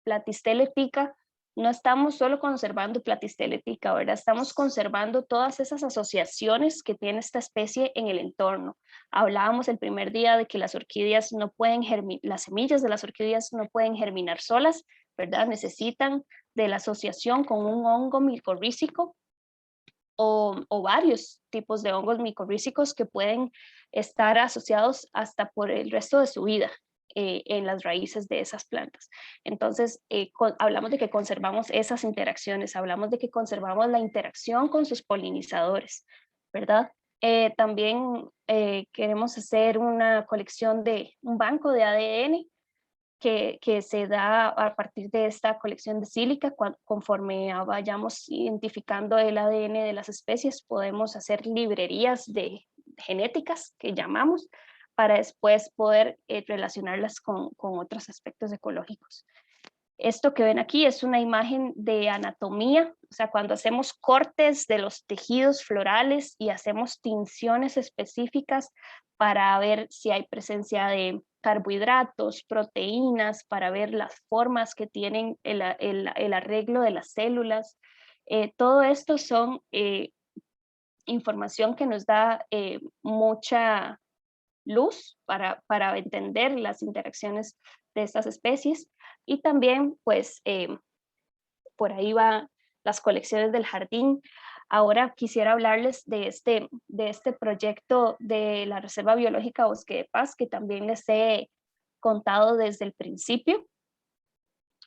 Platysteles pica, no estamos solo conservando Platysteles pica, ¿verdad? Estamos conservando todas esas asociaciones que tiene esta especie en el entorno. Hablábamos el primer día de que las orquídeas no pueden las semillas de las orquídeas no pueden germinar solas, ¿verdad? Necesitan de la asociación con un hongo micorrícico o varios tipos de hongos micorrízicos que pueden estar asociados hasta por el resto de su vida en las raíces de esas plantas. Entonces, hablamos de que conservamos esas interacciones, hablamos de que conservamos la interacción con sus polinizadores, ¿verdad? También queremos hacer una colección de un banco de ADN que se da a partir de esta colección de sílica. Conforme vayamos identificando el ADN de las especies, podemos hacer librerías de genéticas que llamamos, para después poder relacionarlas con otros aspectos ecológicos. Esto que ven aquí es una imagen de anatomía, o sea, cuando hacemos cortes de los tejidos florales y hacemos tinciones específicas para ver si hay presencia de carbohidratos, proteínas, para ver las formas que tienen el arreglo de las células. Todo esto son información que nos da mucha luz para entender las interacciones de estas especies. Y también, pues, por ahí va las colecciones del jardín. Ahora quisiera hablarles de este proyecto de la Reserva Biológica Bosque de Paz, que también les he contado desde el principio.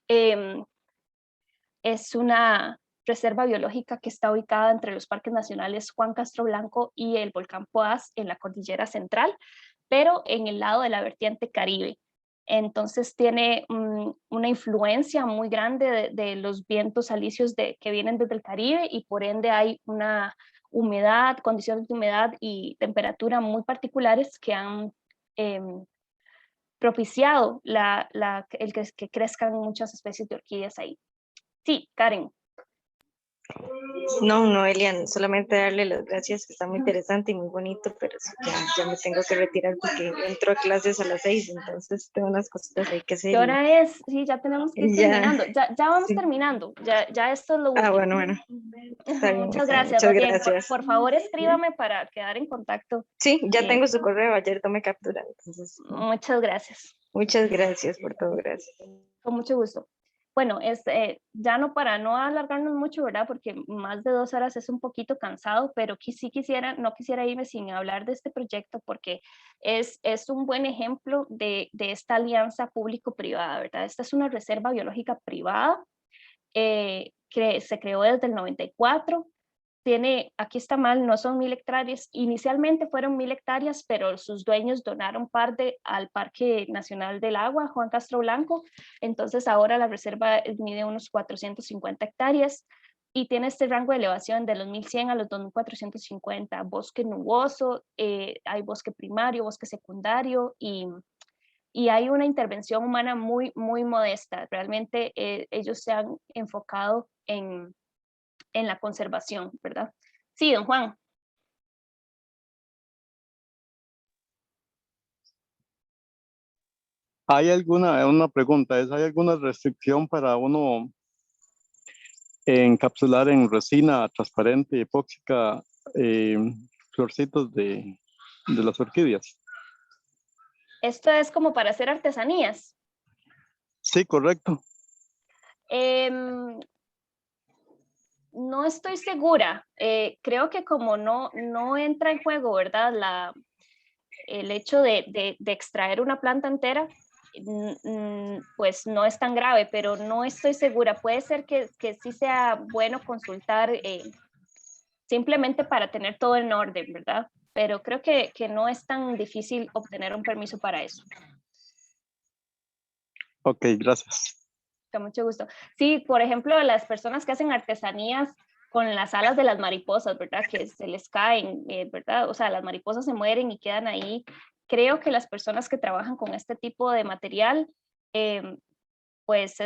Es una reserva biológica que está ubicada entre los parques nacionales Juan Castro Blanco y el volcán Poás en la cordillera central, pero en el lado de la vertiente Caribe. Entonces tiene una influencia muy grande de los vientos alisios que vienen desde el Caribe, y por ende hay una humedad, condiciones de humedad y temperatura muy particulares que han propiciado que crezcan muchas especies de orquídeas ahí. Sí, Karen. No, Elian, solamente darle las gracias, que está muy interesante y muy bonito, pero sí, ya me tengo que retirar porque entro a clases a las 6, entonces tengo unas cositas ahí que hacer. ¿Qué hora es? Sí, ya tenemos que ir terminando. Ya vamos sí. terminando. Ya esto es lo último. Bueno. Está bien, Muchas está bien. gracias. Muchas Bien, gracias. por favor, escríbame para quedar en contacto. Sí, ya tengo su correo, ayer tomé captura. Entonces, Muchas gracias. muchas gracias por todo, gracias. Con mucho gusto. Bueno, ya no, para no alargarnos mucho, ¿verdad? Porque más de 2 horas es un poquito cansado, pero sí no quisiera irme sin hablar de este proyecto, porque es un buen ejemplo de esta alianza público-privada, ¿verdad? Esta es una reserva biológica privada que se creó desde el 94. Aquí está mal, no son 1000 hectáreas, inicialmente fueron 1000 hectáreas, pero sus dueños donaron parte al Parque Nacional del Agua, Juan Castro Blanco. Entonces ahora la reserva mide unos 450 hectáreas y tiene este rango de elevación de los 1100 a los 2450, bosque nuboso, hay bosque primario, bosque secundario, y hay una intervención humana muy, muy modesta. Realmente ellos se han enfocado en la conservación, ¿verdad? Sí, don Juan. ¿Hay una pregunta, ¿hay alguna restricción para uno encapsular en resina transparente, epóxica, florcitos de las orquídeas? Esto es como para hacer artesanías. Sí, correcto. No estoy segura. Creo que como no entra en juego, ¿verdad? El hecho de extraer una planta entera, pues no es tan grave, pero no estoy segura. Puede ser que sí sea bueno consultar simplemente para tener todo en orden, ¿verdad? Pero creo que no es tan difícil obtener un permiso para eso. Ok, gracias. Con mucho gusto. Sí, por ejemplo, las personas que hacen artesanías con las alas de las mariposas, ¿verdad? Que se les caen, ¿verdad? O sea, las mariposas se mueren y quedan ahí. Creo que las personas que trabajan con este tipo de material, pues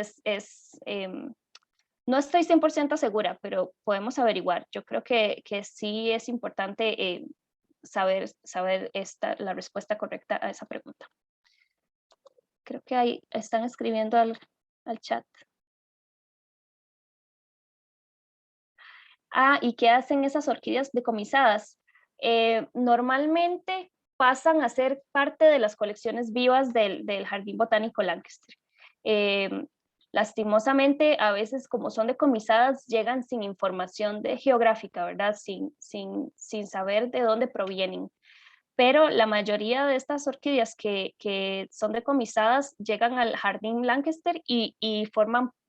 no estoy 100% segura, pero podemos averiguar. Yo creo que sí es importante saber la respuesta correcta a esa pregunta. Creo que ahí están escribiendo al chat. ¿Y qué hacen esas orquídeas decomisadas? Normalmente pasan a ser parte de las colecciones vivas del Jardín Botánico Lancaster. Lastimosamente, a veces como son decomisadas, llegan sin información geográfica, ¿verdad? Sin saber de dónde provienen. Pero la mayoría de estas orquídeas que son decomisadas llegan al Jardín Lancaster y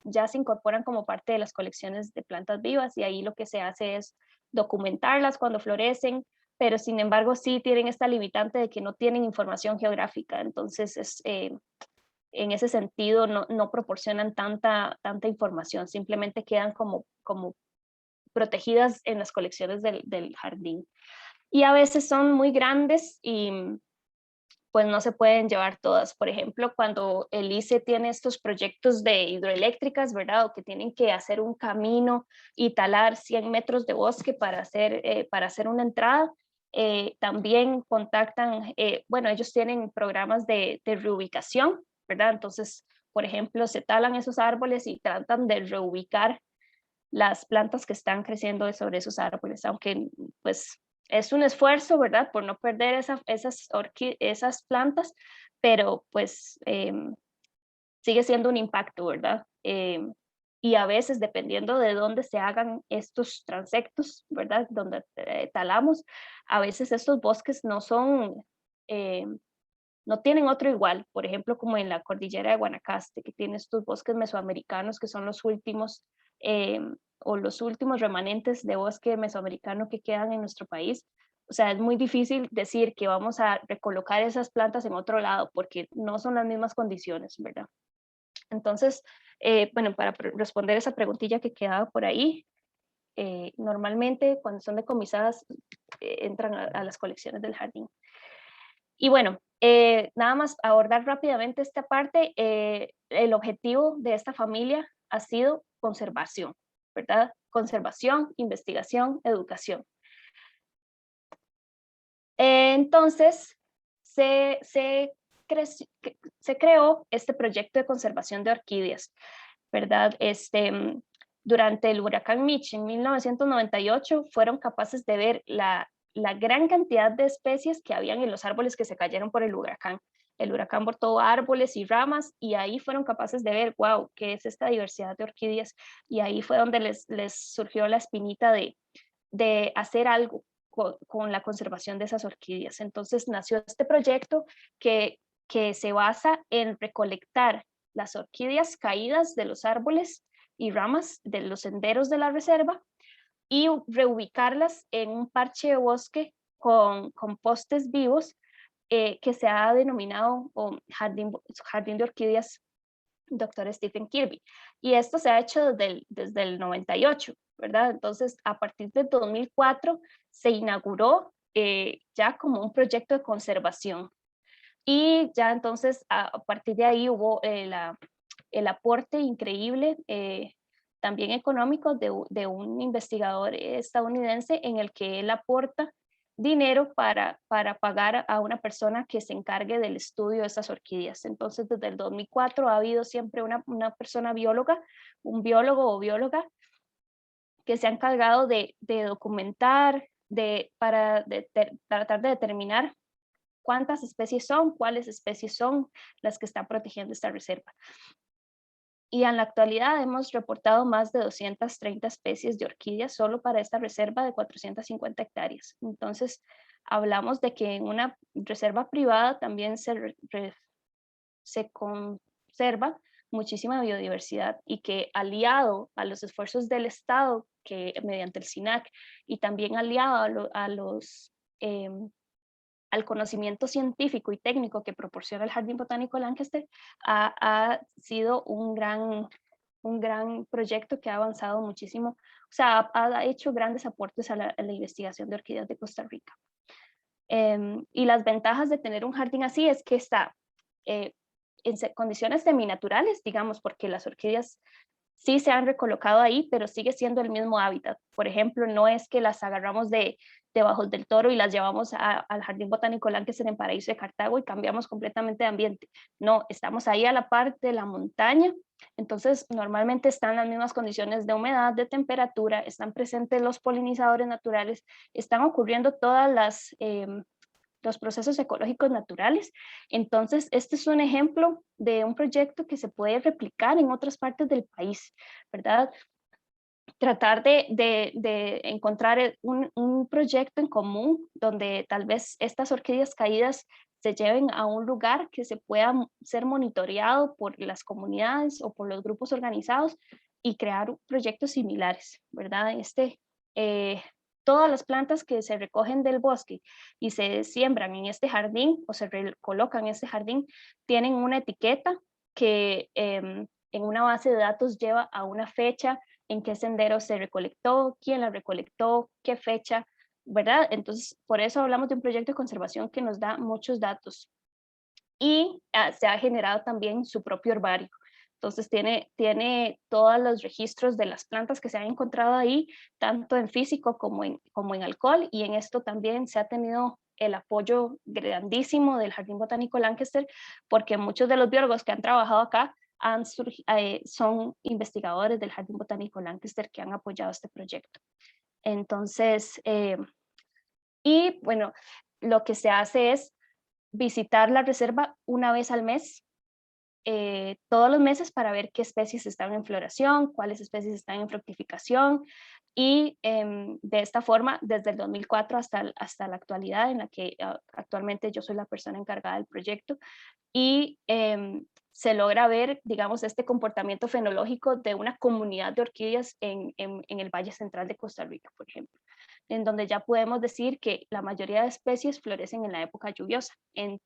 ya se incorporan como parte de las colecciones de plantas vivas, y ahí lo que se hace es documentarlas cuando florecen, pero sin embargo sí tienen esta limitante de que no tienen información geográfica. Entonces en ese sentido no proporcionan tanta información, simplemente quedan como protegidas en las colecciones del jardín. Y a veces son muy grandes y pues no se pueden llevar todas. Por ejemplo, cuando el ICE tiene estos proyectos de hidroeléctricas, ¿verdad? O que tienen que hacer un camino y talar 100 metros de bosque para hacer una entrada, también contactan, bueno, ellos tienen programas de reubicación, ¿verdad? Entonces, por ejemplo, se talan esos árboles y tratan de reubicar las plantas que están creciendo sobre esos árboles, aunque pues es un esfuerzo, ¿verdad? Por no perder esas plantas, pero pues sigue siendo un impacto, ¿verdad? Y a veces, dependiendo de dónde se hagan estos transectos, ¿verdad? Donde talamos, a veces estos bosques no tienen otro igual. Por ejemplo, como en la cordillera de Guanacaste, que tiene estos bosques mesoamericanos que son los últimos o los últimos remanentes de bosque mesoamericano que quedan en nuestro país. O sea, es muy difícil decir que vamos a recolocar esas plantas en otro lado porque no son las mismas condiciones, ¿verdad? Entonces, bueno, para responder esa preguntilla que quedaba por ahí, normalmente cuando son decomisadas entran a las colecciones del jardín. Y bueno, nada más abordar rápidamente esta parte. El objetivo de esta familia ha sido conservación, ¿verdad? Conservación, investigación, educación. Entonces, se creó este proyecto de conservación de orquídeas, ¿verdad? Durante el huracán Mitch en 1998 fueron capaces de ver la gran cantidad de especies que habían en los árboles que se cayeron por el huracán. El huracán botó árboles y ramas y ahí fueron capaces de ver, wow, ¿qué es esta diversidad de orquídeas? Y ahí fue donde les surgió la espinita de hacer algo con la conservación de esas orquídeas. Entonces nació este proyecto que se basa en recolectar las orquídeas caídas de los árboles y ramas de los senderos de la reserva y reubicarlas en un parche de bosque con postes vivos que se ha denominado Jardín de Orquídeas Dr. Stephen Kirby. Y esto se ha hecho desde el 98, ¿verdad? Entonces, a partir de 2004 se inauguró ya como un proyecto de conservación. Y ya entonces, a partir de ahí hubo el aporte increíble, también económico, de un investigador estadounidense en el que él aporta dinero para pagar a una persona que se encargue del estudio de esas orquídeas. Entonces, desde el 2004 ha habido siempre una persona bióloga, un biólogo o bióloga, que se ha encargado de documentar, para tratar de determinar cuántas especies son, cuáles especies son las que están protegiendo esta reserva. Y en la actualidad hemos reportado más de 230 especies de orquídeas solo para esta reserva de 450 hectáreas. Entonces, hablamos de que en una reserva privada también se conserva muchísima biodiversidad y que, aliado a los esfuerzos del Estado, que mediante el SINAC, y también aliado al conocimiento científico y técnico que proporciona el Jardín Botánico Lancaster, ha sido un gran proyecto que ha avanzado muchísimo, o sea, ha hecho grandes aportes a la investigación de orquídeas de Costa Rica. Y las ventajas de tener un jardín así es que está en condiciones seminaturales, digamos, porque las orquídeas sí se han recolocado ahí, pero sigue siendo el mismo hábitat. Por ejemplo, no es que las agarramos de Bajos del Toro y las llevamos al Jardín Botánico Lancaster en Paraíso de Cartago y cambiamos completamente de ambiente. No, estamos ahí a la par de la montaña, entonces normalmente están las mismas condiciones de humedad, de temperatura, están presentes los polinizadores naturales, están ocurriendo todas los procesos ecológicos naturales. Entonces, este es un ejemplo de un proyecto que se puede replicar en otras partes del país, ¿verdad? Tratar de encontrar un proyecto en común donde tal vez estas orquídeas caídas se lleven a un lugar que se pueda ser monitoreado por las comunidades o por los grupos organizados y crear proyectos similares, ¿verdad? Todas las plantas que se recogen del bosque y se siembran en este jardín o se colocan en este jardín tienen una etiqueta que en una base de datos lleva a una fecha, en qué sendero se recolectó, quién la recolectó, qué fecha, ¿verdad? Entonces, por eso hablamos de un proyecto de conservación que nos da muchos datos. Y se ha generado también su propio herbario. Entonces, tiene todos los registros de las plantas que se han encontrado ahí, tanto en físico como en alcohol, y en esto también se ha tenido el apoyo grandísimo del Jardín Botánico Lancaster, porque muchos de los biólogos que han trabajado acá son investigadores del Jardín Botánico Lancaster que han apoyado este proyecto. Entonces, y bueno, lo que se hace es visitar la reserva una vez al mes, todos los meses, para ver qué especies están en floración, cuáles especies están en fructificación, y de esta forma, desde el 2004 hasta la actualidad, en la que actualmente yo soy la persona encargada del proyecto, y se logra ver, digamos, este comportamiento fenológico de una comunidad de orquídeas en el Valle Central de Costa Rica, por ejemplo, en donde ya podemos decir que la mayoría de especies florecen en la época lluviosa,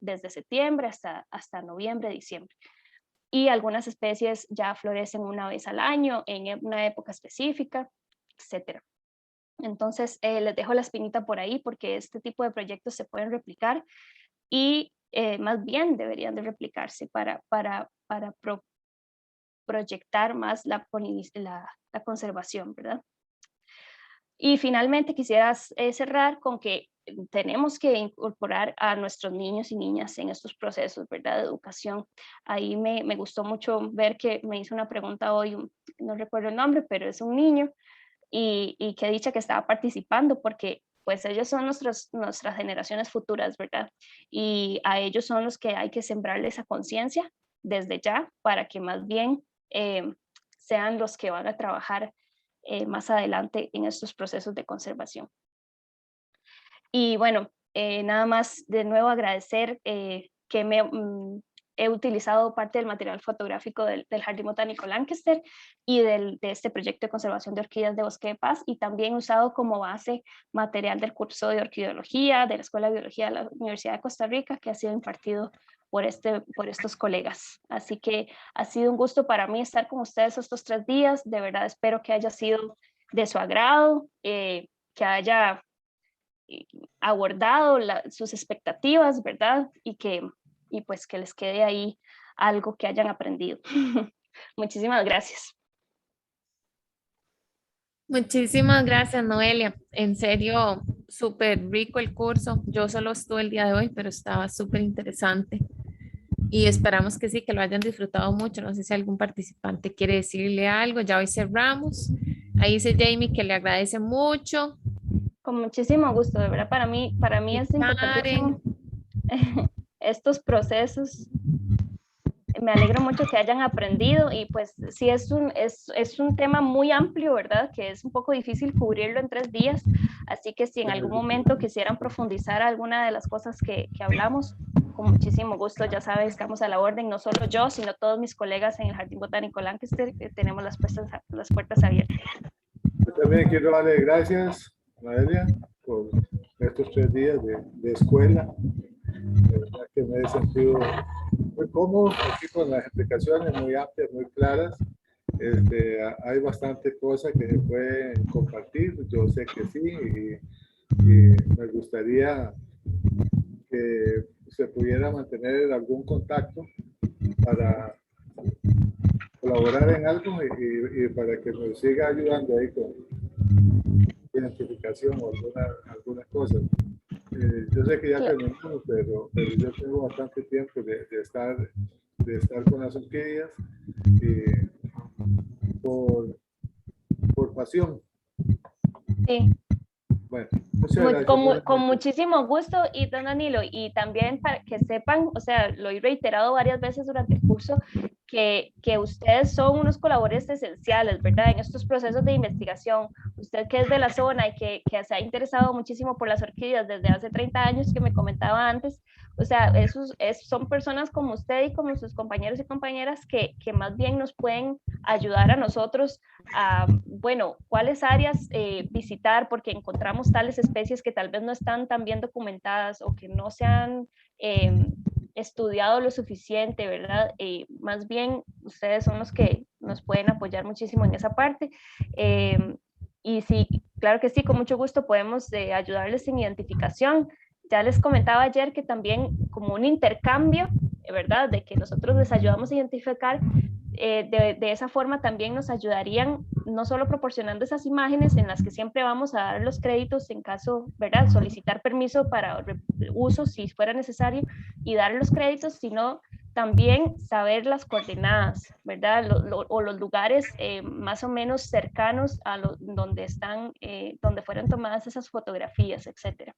desde septiembre hasta noviembre, diciembre. Y algunas especies ya florecen una vez al año, en una época específica, etc. Entonces, les dejo la espinita por ahí, porque este tipo de proyectos se pueden replicar y más bien deberían de replicarse para proyectar más la conservación, ¿verdad? Y finalmente quisiera cerrar con que tenemos que incorporar a nuestros niños y niñas en estos procesos, ¿verdad?, de educación. Ahí me gustó mucho ver que me hizo una pregunta hoy, no recuerdo el nombre, pero es un niño, y qué dicha que estaba participando, porque pues ellos son nuestras generaciones futuras, ¿verdad? Y a ellos son los que hay que sembrarle esa conciencia desde ya, para que más bien sean los que van a trabajar más adelante en estos procesos de conservación. Y bueno, nada más de nuevo agradecer que he utilizado parte del material fotográfico del Jardín Botánico Lancaster y de este proyecto de conservación de orquídeas de Bosque de Paz, y también usado como base material del curso de orquideología de la Escuela de Biología de la Universidad de Costa Rica, que ha sido impartido por estos colegas. Así que ha sido un gusto para mí estar con ustedes estos 3 días. De verdad espero que haya sido de su agrado, que haya abordado sus expectativas, ¿verdad? Y pues que les quede ahí algo que hayan aprendido. Muchísimas gracias. Muchísimas gracias, Noelia. En serio, súper rico el curso. Yo solo estuve el día de hoy, pero estaba súper interesante. Y esperamos que sí, que lo hayan disfrutado mucho. No sé si algún participante quiere decirle algo. Ya hoy cerramos. Ahí dice Jamie que le agradece mucho. Con muchísimo gusto, de verdad, para mí es importantísimo estos procesos. Me alegro mucho que hayan aprendido, y pues sí es un tema muy amplio, ¿verdad? Que es un poco difícil cubrirlo en 3 días, así que si en algún momento quisieran profundizar alguna de las cosas que hablamos, con muchísimo gusto, ya sabes, estamos a la orden, no solo yo, sino todos mis colegas en el Jardín Botánico Lancaster, tenemos las puertas abiertas. Yo también quiero darle gracias, Noelia, por estos 3 días de escuela. De verdad que me he sentido muy cómodo aquí con las explicaciones muy amplias, muy claras. Hay bastante cosas que se pueden compartir, yo sé que sí, y me gustaría que se pudiera mantener algún contacto para colaborar en algo y para que nos siga ayudando ahí con identificación o algunas cosas. Yo sé que ya terminamos, pero yo tengo bastante tiempo de estar con las orquídeas por pasión. Sí. Bueno, muchas Con, gracias. con Buenas noches. muchísimo gusto, y don Danilo, y también para que sepan, o sea, lo he reiterado varias veces durante el curso, que ustedes son unos colaboradores esenciales, ¿verdad? En estos procesos de investigación. Usted que es de la zona y que se ha interesado muchísimo por las orquídeas desde hace 30 años que me comentaba antes, o sea, son personas como usted y como sus compañeros y compañeras que más bien nos pueden ayudar a nosotros a, bueno, cuáles áreas visitar, porque encontramos tales especies que tal vez no están tan bien documentadas o que no se han estudiado lo suficiente, ¿verdad? Más bien, ustedes son los que nos pueden apoyar muchísimo en esa parte. Y sí, claro que sí, con mucho gusto podemos ayudarles en identificación. Ya les comentaba ayer que también como un intercambio, ¿verdad? De que nosotros les ayudamos a identificar, de esa forma también nos ayudarían, no solo proporcionando esas imágenes en las que siempre vamos a dar los créditos en caso, ¿verdad? Solicitar permiso para uso si fuera necesario y dar los créditos, sino también saber las coordenadas, ¿verdad? O los lugares más o menos cercanos a donde están, donde fueron tomadas esas fotografías, etcétera.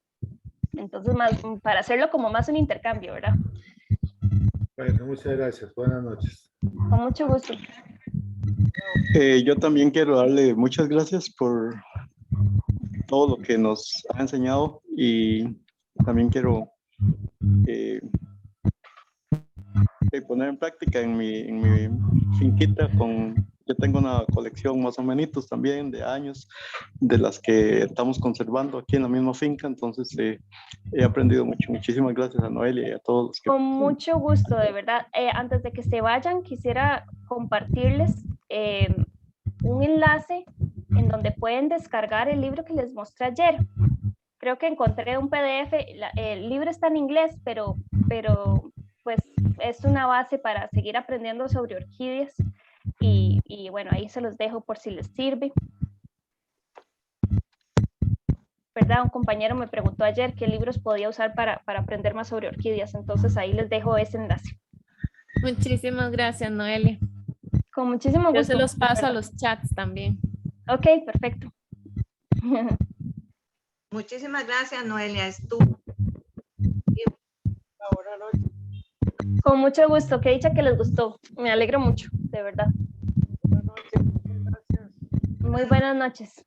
Entonces, para hacerlo como más un intercambio, ¿verdad? Bueno, muchas gracias. Buenas noches. Con mucho gusto. Yo también quiero darle muchas gracias por todo lo que nos ha enseñado y también quiero poner en práctica en mi finquita. Yo tengo una colección más o menos también de años de las que estamos conservando aquí en la misma finca, entonces he aprendido mucho. Muchísimas gracias a Noelia y a todos los que... Con mucho gusto, de verdad. Antes de que se vayan, quisiera compartirles un enlace en donde pueden descargar el libro que les mostré ayer. Creo que encontré un PDF, el libro está en inglés, pero pues es una base para seguir aprendiendo sobre orquídeas y bueno, ahí se los dejo por si les sirve. ¿Verdad? Un compañero me preguntó ayer qué libros podía usar para aprender más sobre orquídeas, entonces ahí les dejo ese enlace. Muchísimas gracias, Noelia. Con muchísimo gusto. Yo se los paso a los chats también. Ok, perfecto. Muchísimas gracias, Noelia. Con mucho gusto, qué dicha que les gustó. Me alegro mucho, de verdad. Muy buenas noches.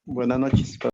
Buenas noches.